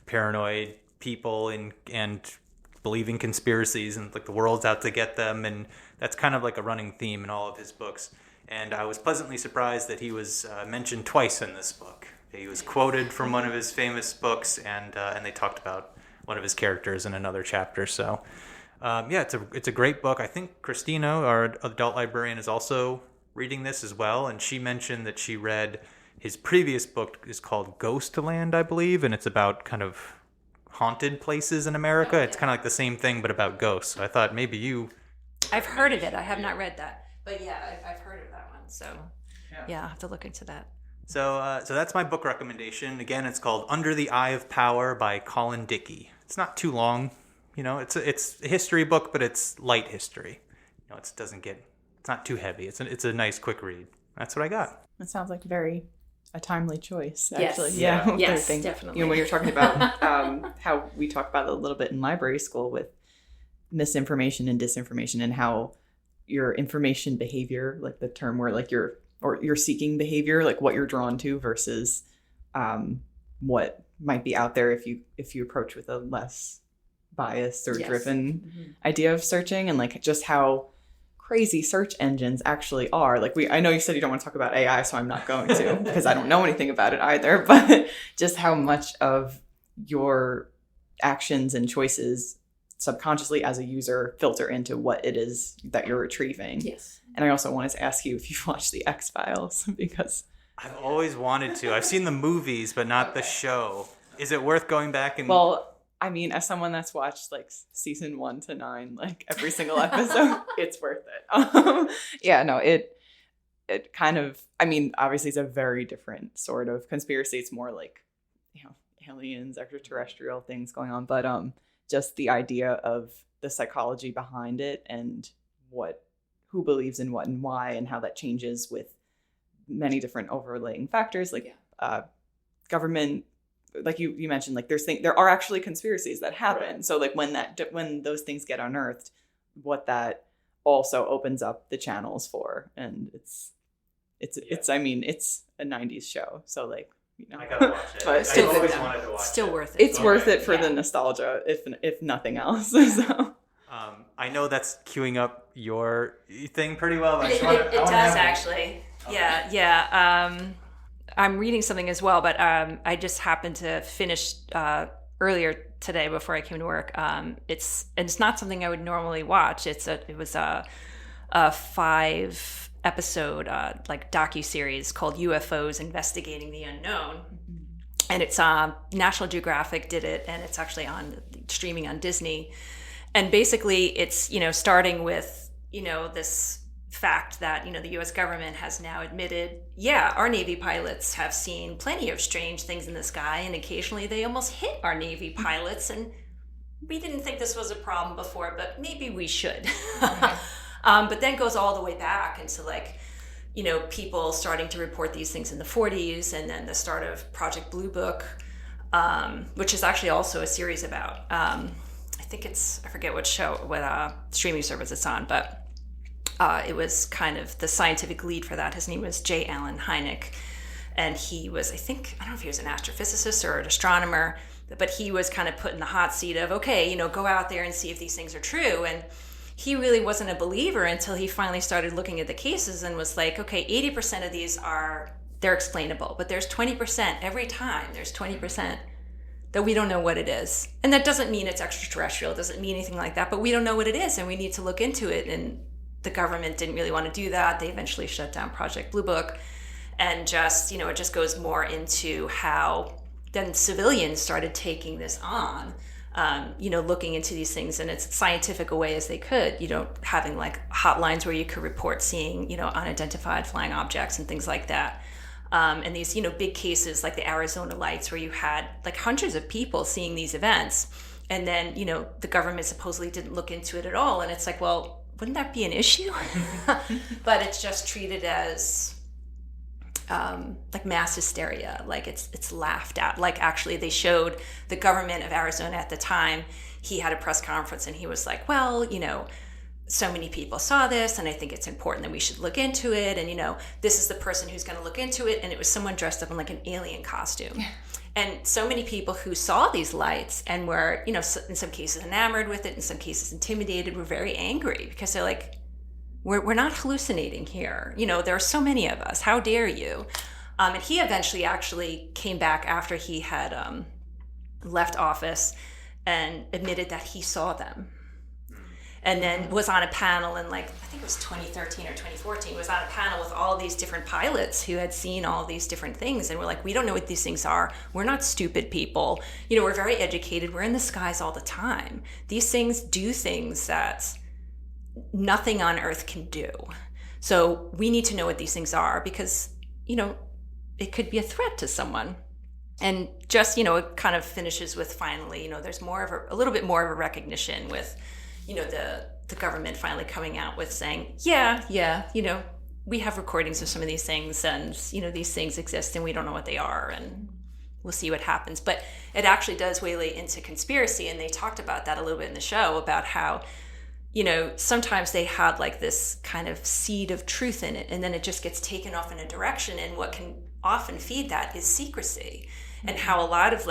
paranoid people and believing conspiracies and like the world's out to get them, and that's kind of like a running theme in all of his books. And I was pleasantly surprised that he was mentioned twice in this book. He was quoted from one of his famous books, and they talked about one of his characters in another chapter. So, it's a great book. I think Christina, our adult librarian, is also reading this as well, and she mentioned that she read his previous book is called Ghostland, I believe, and it's about kind of haunted places in America. It's kind of like the same thing, but about ghosts. So I thought maybe you... I've heard of it. I have not read that. But yeah, I've heard of that one. So yeah, I'll have to look into that. So that's my book recommendation. Again, it's called Under the Eye of Power by Colin Dickey. It's not too long. It's a history book, but it's light history. It's not too heavy. It's a nice, quick read. That's what I got. That sounds like a timely choice, actually. Yes. Yeah. Yes, definitely. When you're talking about how we talked about it a little bit in library school with misinformation and disinformation, and how your information behavior, like the term where like your seeking behavior, like what you're drawn to versus what might be out there if you approach with a less biased or driven idea of searching, and like just how crazy search engines actually are. Like I know you said you don't want to talk about AI, so I'm not going to because I don't know anything about it either, but just how much of your actions and choices subconsciously as a user filter into what it is that you're retrieving. Yes. And I also wanted to ask you if you've watched the X-Files, because I've always wanted to. I've seen the movies, but not the show. Is it worth going back and... Well, I mean, as someone that's watched like season 1 to 9, like every single episode, it's worth it. It kind of, I mean, obviously it's a very different sort of conspiracy. It's more like, aliens, extraterrestrial things going on, but just the idea of the psychology behind it and who believes in what and why, and how that changes with many different overlaying factors, like government. Like you mentioned, like there are actually conspiracies that happen. Right. So like when those things get unearthed, what that also opens up the channels for, and it's I mean, it's a 90s show, so like, I gotta watch it. But I always wanted to watch it. Still worth it. It's worth it for the nostalgia, if nothing else. So. I know that's queuing up your thing pretty well. But it does actually. Yeah. I'm reading something as well, but I just happened to finish earlier today before I came to work. It's not something I would normally watch. It was a 5-episode like docuseries called UFOs Investigating the Unknown, and it's National Geographic did it, and it's actually streaming on Disney. And basically, it's starting with this fact that the U.S. government has now admitted, our Navy pilots have seen plenty of strange things in the sky, and occasionally they almost hit our Navy pilots, and we didn't think this was a problem before, but maybe we should. But then goes all the way back into like people starting to report these things in the 40s, and then the start of Project Blue Book, which is actually also a series about I forget what streaming service it's on, but it was kind of the scientific lead for that. His name was J. Allen Hynek, and he was, I don't know if he was an astrophysicist or an astronomer, but he was kind of put in the hot seat of, go out there and see if these things are true. And he really wasn't a believer until he finally started looking at the cases and was like, 80% of these they're explainable, but there's 20% every time. There's 20% that we don't know what it is. And that doesn't mean it's extraterrestrial. It doesn't mean anything like that, but we don't know what it is, and we need to look into it. And the government didn't really want to do that. They eventually shut down Project Blue Book, and just, it just goes more into how then civilians started taking this on, looking into these things in as scientific a way as they could, having like hotlines where you could report seeing, unidentified flying objects and things like that. And these, big cases like the Arizona lights, where you had like hundreds of people seeing these events. And then, the government supposedly didn't look into it at all. And it's like, well, wouldn't that be an issue? But it's just treated as like mass hysteria. Like it's laughed at. Like actually they showed the government of Arizona at the time, he had a press conference and he was like, well, so many people saw this and I think it's important that we should look into it. And, this is the person who's going to look into it. And it was someone dressed up in like an alien costume. Yeah. And so many people who saw these lights and were, in some cases enamored with it, in some cases intimidated, were very angry because they're like, we're not hallucinating here. There are so many of us. How dare you? And he eventually actually came back after he had left office and admitted that he saw them. And then was on a panel in I think it was 2013 or 2014, was on a panel with all these different pilots who had seen all these different things. And we're like, we don't know what these things are. We're not stupid people. We're very educated. We're in the skies all the time. These things do things that nothing on Earth can do. So we need to know what these things are because, it could be a threat to someone. And just, it kind of finishes with finally, there's a little bit more of a recognition with, the government finally coming out with saying, yeah, we have recordings of some of these things and, these things exist and we don't know what they are and we'll see what happens. But it actually does waylay into conspiracy. And they talked about that a little bit in the show about how, sometimes they had like this kind of seed of truth in it and then it just gets taken off in a direction. And what can often feed that is secrecy. Mm-hmm. And how a lot of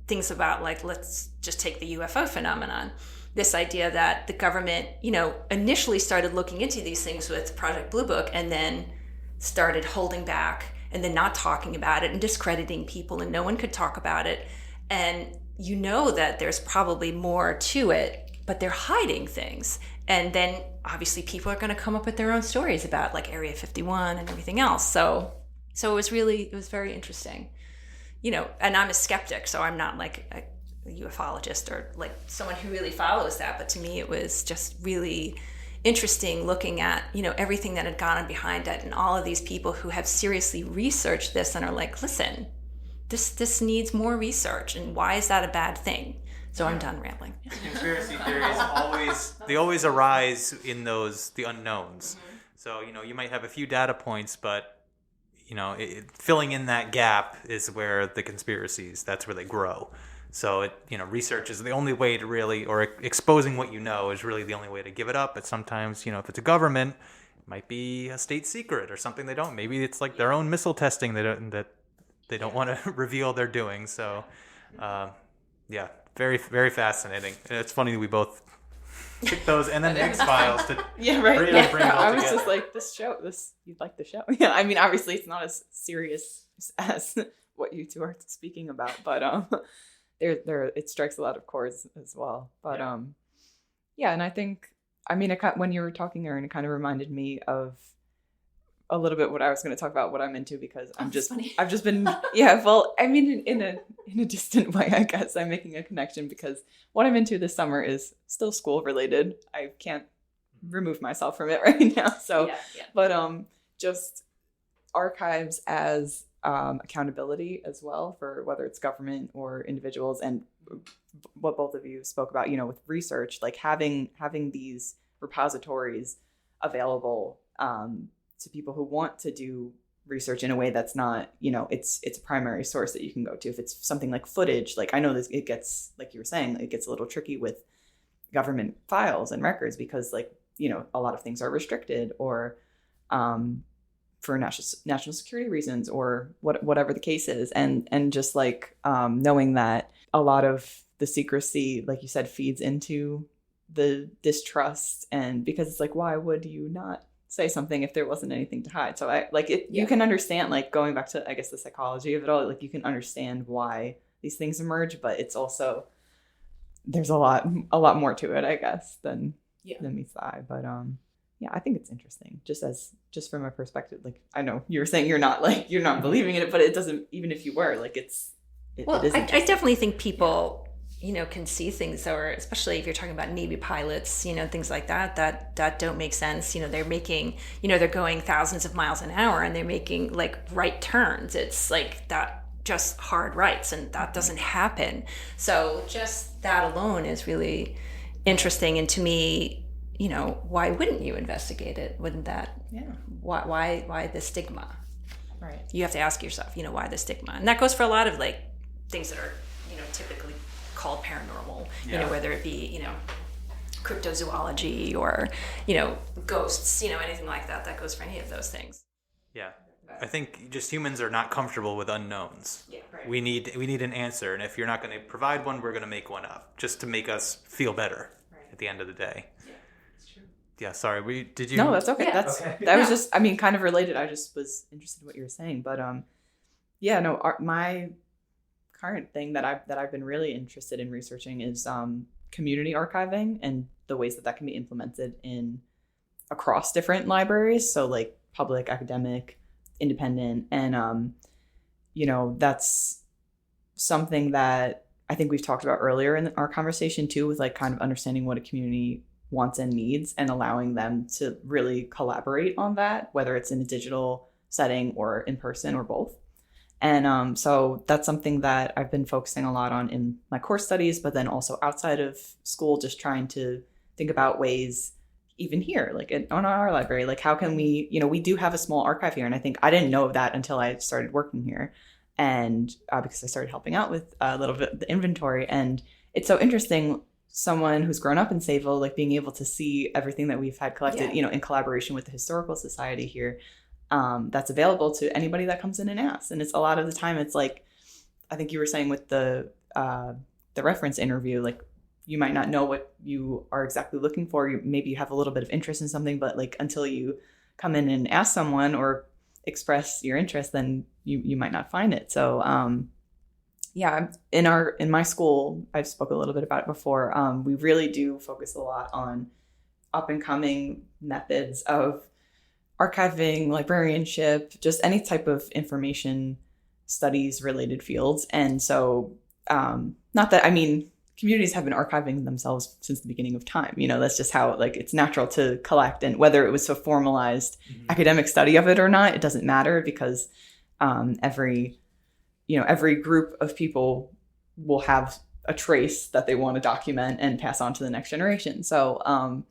things about let's just take the UFO phenomenon. This idea that the government, initially started looking into these things with Project Blue Book and then started holding back and then not talking about it and discrediting people and no one could talk about it. And that there's probably more to it, but they're hiding things. And then obviously people are going to come up with their own stories about Area 51 and everything else. So it was very interesting, and I'm a skeptic, so I'm not a ufologist or someone who really follows that, but to me it was just really interesting looking at everything that had gone on behind it and all of these people who have seriously researched this and are like, listen, this needs more research and why is that a bad thing? So I'm done rambling. Conspiracy theories always arise in the unknowns. Mm-hmm. So you might have a few data points, but filling in that gap is where the conspiracies, that's where they grow. So research is the only way to really, or exposing what is really the only way to give it up. But sometimes, if it's a government, it might be a state secret or something they don't. Maybe it's their own missile testing that they don't want to reveal they're doing. So, very, very fascinating. And it's funny that we both picked those and then X-Files to bring it all together. I was just like, you'd like the show. Yeah, I mean, obviously it's not as serious as what you two are speaking about, but it strikes a lot of chords as well. But and I think, when you were talking, Erin, it kind of reminded me of a little bit what I was going to talk about, what I'm into, because I've just been in a distant way, I guess I'm making a connection because what I'm into this summer is still school related. I can't remove myself from it right now. So, but just archives as accountability as well for whether it's government or individuals, and what both of you spoke about, with research, having these repositories available to people who want to do research in a way that's not, it's a primary source that you can go to. If it's something like footage, I know this, it gets, like you were saying, it gets a little tricky with government files and records because a lot of things are restricted or for national security reasons or whatever the case is. And just knowing that a lot of the secrecy, like you said, feeds into the distrust, and because it's why would you not say something if there wasn't anything to hide? So you can understand, going back to, I guess, the psychology of it all, you can understand why these things emerge, but it's also, there's a lot more to it, I guess, than meets the eye. But I think it's interesting just from a perspective. I know you were saying you're not believing in it, but it doesn't, even if you were, it is I definitely think people can see things, or especially if you're talking about Navy pilots, things like that don't make sense. They're making, they're going thousands of miles an hour and they're making like right turns. It's like that, just hard rights, and that doesn't happen. So just that alone is really interesting. And to me, why wouldn't you investigate it? Wouldn't that? Yeah. Why the stigma? Right. You have to ask yourself, why the stigma? And that goes for a lot of like things that are, typically called paranormal, whether it be, cryptozoology or, ghosts, anything like that. That goes for any of those things. Yeah. I think just humans are not comfortable with unknowns. Yeah, right. We need an answer, and if you're not going to provide one, we're going to make one up just to make us feel better at the end of the day. Yeah, that's true. Yeah, sorry. Did you? No, that's okay. Yeah. That was just, kind of related. I just was interested in what you were saying, but my current thing that I've been really interested in researching is community archiving and the ways that can be implemented across different libraries. So like public, academic, independent, and that's something that I think we've talked about earlier in our conversation too, with like kind of understanding what a community wants and needs and allowing them to really collaborate on that, whether it's in a digital setting or in person or both. And so that's something that I've been focusing a lot on in my course studies, but then also outside of school, just trying to think about ways, even here, like on our library, like how can we, we do have a small archive here. And I think I didn't know of that until I started working here. And because I started helping out with a little bit of the inventory. And it's so interesting, someone who's grown up in Sayville, like being able to see everything that we've had collected, in collaboration with the Historical Society here. That's available to anybody that comes in and asks. And it's a lot of the time, it's like, I think you were saying with the reference interview, like you might not know what you are exactly looking for. Maybe you have a little bit of interest in something, but like until you come in and ask someone or express your interest, then you might not find it. So in my school, I've spoke a little bit about it before. We really do focus a lot on up and coming methods of archiving, librarianship, just any type of information studies related fields. And so, communities have been archiving themselves since the beginning of time. That's just how, like, it's natural to collect. And whether it was a formalized academic study of it or not, it doesn't matter, because every group of people will have a trace that they want to document and pass on to the next generation. So,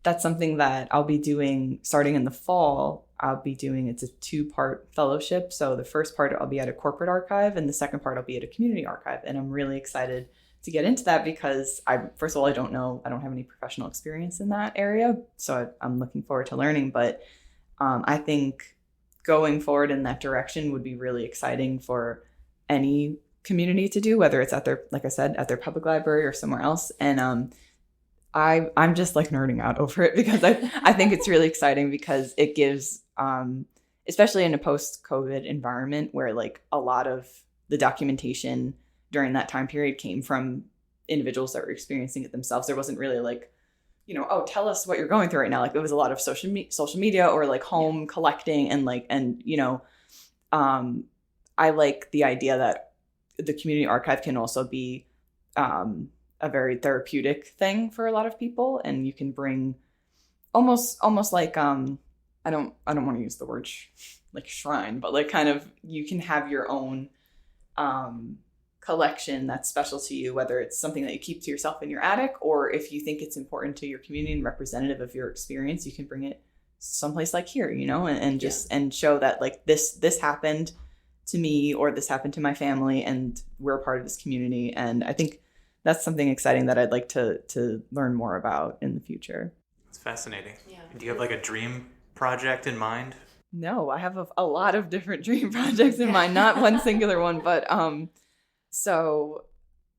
that's something that I'll be doing starting in the fall. It's a 2-part fellowship. So the first part I'll be at a corporate archive, and the second part I'll be at a community archive. And I'm really excited to get into that because first of all, I don't have any professional experience in that area. So I'm looking forward to learning, but I think going forward in that direction would be really exciting for any community to do, whether it's at their, like I said, at their public library or somewhere else. And I'm just like nerding out over it because I think it's really exciting because it gives, especially in a post-COVID environment where like a lot of the documentation during that time period came from individuals that were experiencing it themselves. There wasn't really like, tell us what you're going through right now. Like it was a lot of social media or like home collecting and I like the idea that the community archive can also be, a very therapeutic thing for a lot of people, and you can bring almost like I don't want to use the word like shrine, but like kind of you can have your own collection that's special to you, whether it's something that you keep to yourself in your attic, or if you think it's important to your community and representative of your experience, you can bring it someplace like here, and just and show that like this happened to me, or this happened to my family, and we're a part of this community. And I think that's something exciting that I'd like to learn more about in the future. It's fascinating. Yeah. Do you have like a dream project in mind? No, I have a lot of different dream projects in mind, not one singular one, but so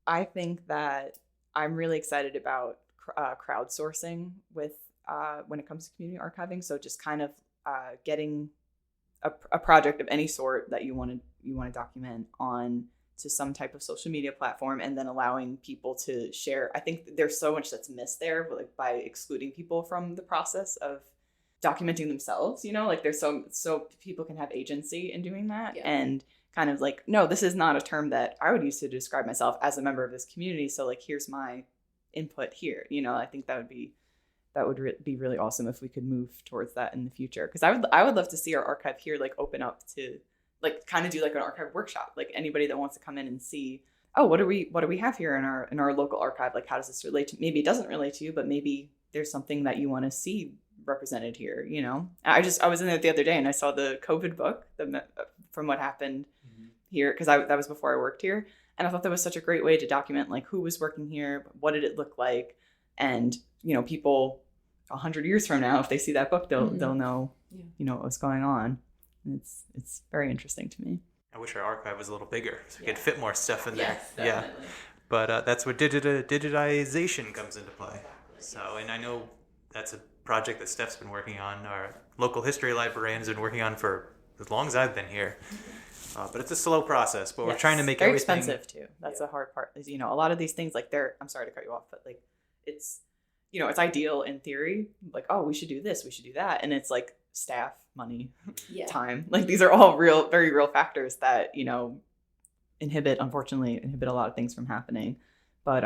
I think that I'm really excited about crowdsourcing with when it comes to community archiving. So just kind of getting a project of any sort that you want to document on to some type of social media platform, and then allowing people to share. I think there's so much that's missed there, like by excluding people from the process of documenting themselves, like there's so people can have agency in doing that, and kind of like, no, this is not a term that I would use to describe myself as a member of this community. So like, here's my input here. I think that would be really awesome if we could move towards that in the future. Because I would love to see our archive here like open up to like kind of do like an archive workshop. Like anybody that wants to come in and see, oh, what do we have here in our local archive? Like how does this relate to? Maybe it doesn't relate to you, but maybe there's something that you want to see represented here. I was in there the other day and I saw the COVID book from what happened here, because that was before I worked here, and I thought that was such a great way to document like who was working here, what did it look like, and people 100 years from now, if they see that book, they'll know what was going on. And it's very interesting to me. I wish our archive was a little bigger so we could fit more stuff in there. Yes, definitely. But that's where digitization comes into play. So, and I know that's a project that Steph's been working on. Our local history librarian has been working on for as long as I've been here. But it's a slow process. But we're trying to make everything expensive too. That's the hard part. Is a lot of these things like I'm sorry to cut you off, but like it's it's ideal in theory. Like, oh, we should do this, we should do that, and it's like staff, money, time. Like these are all very real factors that unfortunately inhibit a lot of things from happening. But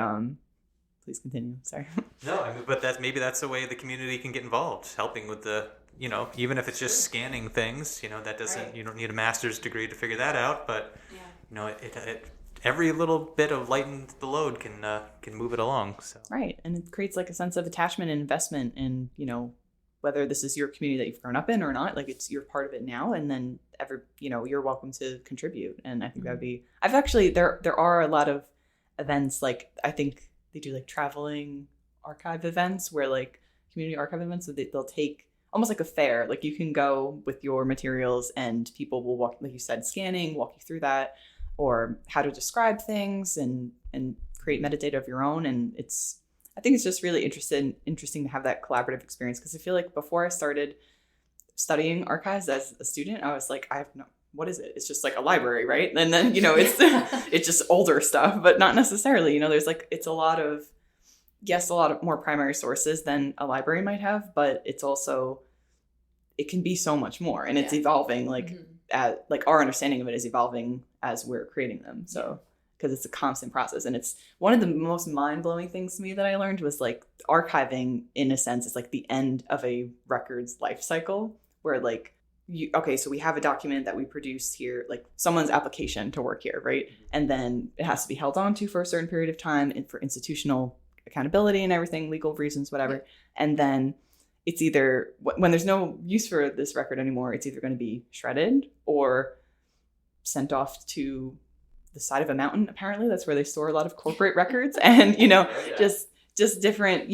please continue. Sorry. No, but that's the way the community can get involved, helping with the, even if it's just scanning things, that doesn't, you don't need a master's degree to figure that out, but, it every little bit of lighten the load can move it along. So. Right. And it creates like a sense of attachment and investment in, whether this is your community that you've grown up in or not, like you're part of it now. And then you're welcome to contribute. And I think there are a lot of events, like I think they do like traveling archive events where like community archive events, so they'll take almost like a fair, like you can go with your materials and people will walk, like you said, walk you through that, or how to describe things and create metadata of your own. And I think it's just really interesting to have that collaborative experience, because I feel like before I started studying archives as a student, I was like, what is it? It's just like a library, right? And then, it's just older stuff, but not necessarily, there's like, it's a lot of more primary sources than a library might have, but it's also, it can be so much more, and it's evolving, like, like our understanding of it is evolving as we're creating them. So, because it's a constant process. And it's one of the most mind-blowing things to me that I learned was like archiving, in a sense, is like the end of a record's life cycle, where like, so we have a document that we produced here, like someone's application to work here, right? And then it has to be held on to for a certain period of time and for institutional accountability and everything, legal reasons, whatever. And then it's either, when there's no use for this record anymore, it's either going to be shredded or sent off to the side of a mountain. Apparently that's where they store a lot of corporate records, and just different,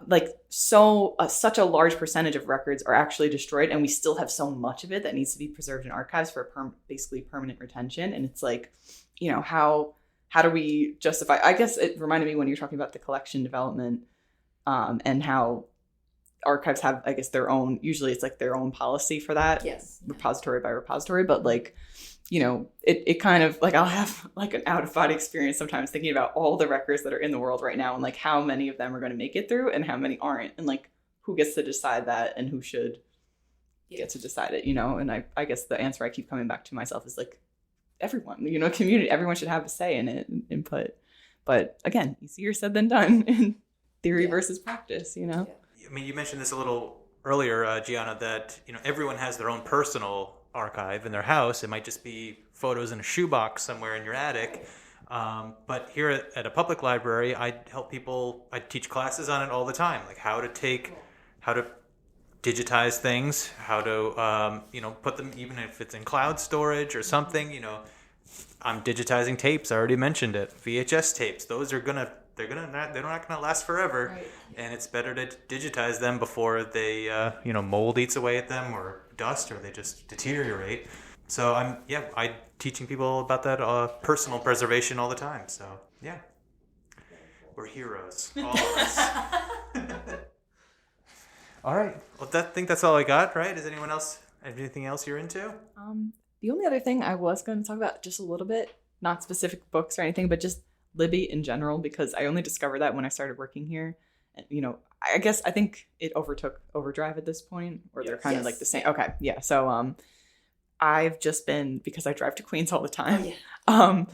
like such a large percentage of records are actually destroyed, and we still have so much of it that needs to be preserved in archives for basically permanent retention. And it's like, how do we justify? I guess it reminded me when you're talking about the collection development, and how archives have, I guess, their own, usually it's like their own policy for that, repository by repository, but like, it kind of like, I'll have like an out of body experience sometimes thinking about all the records that are in the world right now, and like how many of them are going to make it through and how many aren't, and like who gets to decide that and who should get to decide it, and I guess the answer I keep coming back to myself is like everyone, community, everyone should have a say in it and input. But again, easier said than done in theory versus practice, I mean, you mentioned this a little earlier, Gianna, that everyone has their own personal archive in their house. It might just be photos in a shoebox somewhere in your attic. But here at a public library, I teach classes on it all the time, like how to digitize things, how to put them, even if it's in cloud storage or something. I'm digitizing tapes. I already mentioned it. VHS tapes. Those are they're not gonna last forever, right. And it's better to digitize them before they mold eats away at them, or dust, or they just deteriorate. So I'm teaching people about that personal preservation all the time. So yeah, we're heroes, all of us. All right. Well, I think that's all I got. Right? Is anyone else anything else you're into? The only other thing I was going to talk about just a little bit, not specific books or anything, but just Libby in general, because I only discovered that when I started working here. And, I think it overtook Overdrive at this point, or they're kind of like the same. Okay. Yeah. So, I've just been, because I drive to Queens all the time, Oh, yeah.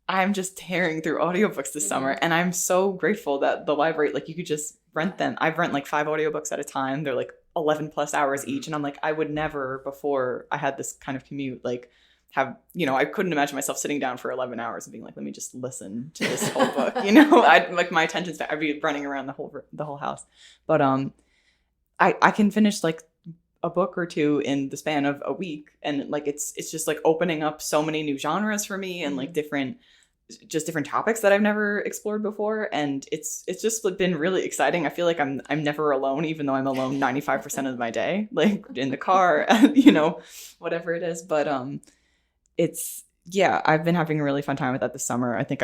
I'm just tearing through audiobooks this summer, and I'm so grateful that the library, like, you could just rent them. I've rent like 5 audiobooks at a time. They're like 11 plus hours each, and I'm like, I would never, before I had this kind of commute, like have, I couldn't imagine myself sitting down for 11 hours and being like, let me just listen to this whole book. I'd like, my attention span, I'd be running around the whole house. But I can finish like a book or two in the span of a week, and like it's just like opening up so many new genres for me, and like different topics that I've never explored before, and it's just been really exciting. I feel like I'm never alone, even though I'm alone 95% of my day, like in the car, whatever it is. But I've been having a really fun time with that this summer. I think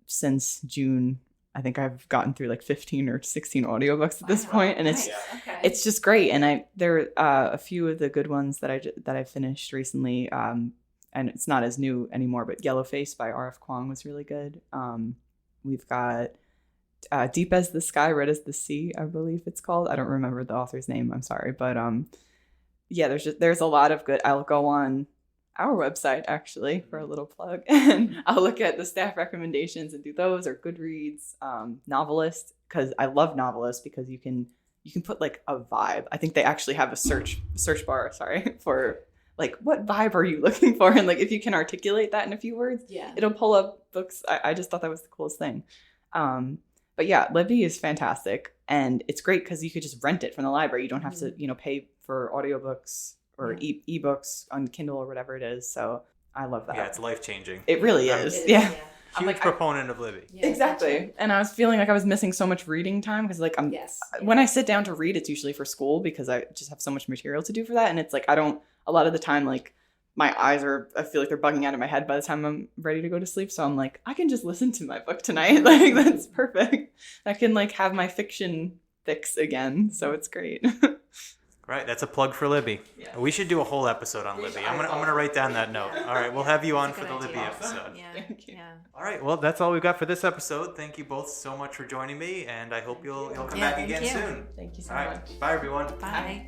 since June, I think I've gotten through like 15 or 16 audiobooks at this point, and it's just great. And there are a few of the good ones that I finished recently, and it's not as new anymore, but Yellowface by R.F. Kuang was really good. We've got Deep as the Sky, Red as the Sea, I believe it's called. I don't remember the author's name, I'm sorry, but there's a lot of good. I'll go on our website actually for a little plug, and I'll look at the staff recommendations and do those, or Goodreads, Novelist, because I love Novelist because you can put like a vibe. I think they actually have a search bar, for like, what vibe are you looking for, and like if you can articulate that in a few words, it'll pull up books. I just thought that was the coolest thing. But yeah, Libby is fantastic, and it's great because you could just rent it from the library. You don't have to pay for audiobooks or ebooks on Kindle or whatever it is. So I love that. Yeah, it's life-changing. It really is. Yeah. I'm like proponent of Libby. Yeah, exactly. And I was feeling like I was missing so much reading time, because like when I sit down to read, it's usually for school, because I just have so much material to do for that. And it's like, a lot of the time, like my eyes I feel like they're bugging out of my head by the time I'm ready to go to sleep. So I'm like, I can just listen to my book tonight. Like, that's perfect. I can like have my fiction fix again. So it's great. Right, that's a plug for Libby. Yeah. We should do a whole episode on Libby. I'm gonna write down that note. All right, we'll have you on for the Libby episode. Thank you. Yeah. All right, well, that's all we've got for this episode. Thank you both so much for joining me, and I hope you'll come back again soon. Thank you so much. Bye, everyone. Bye.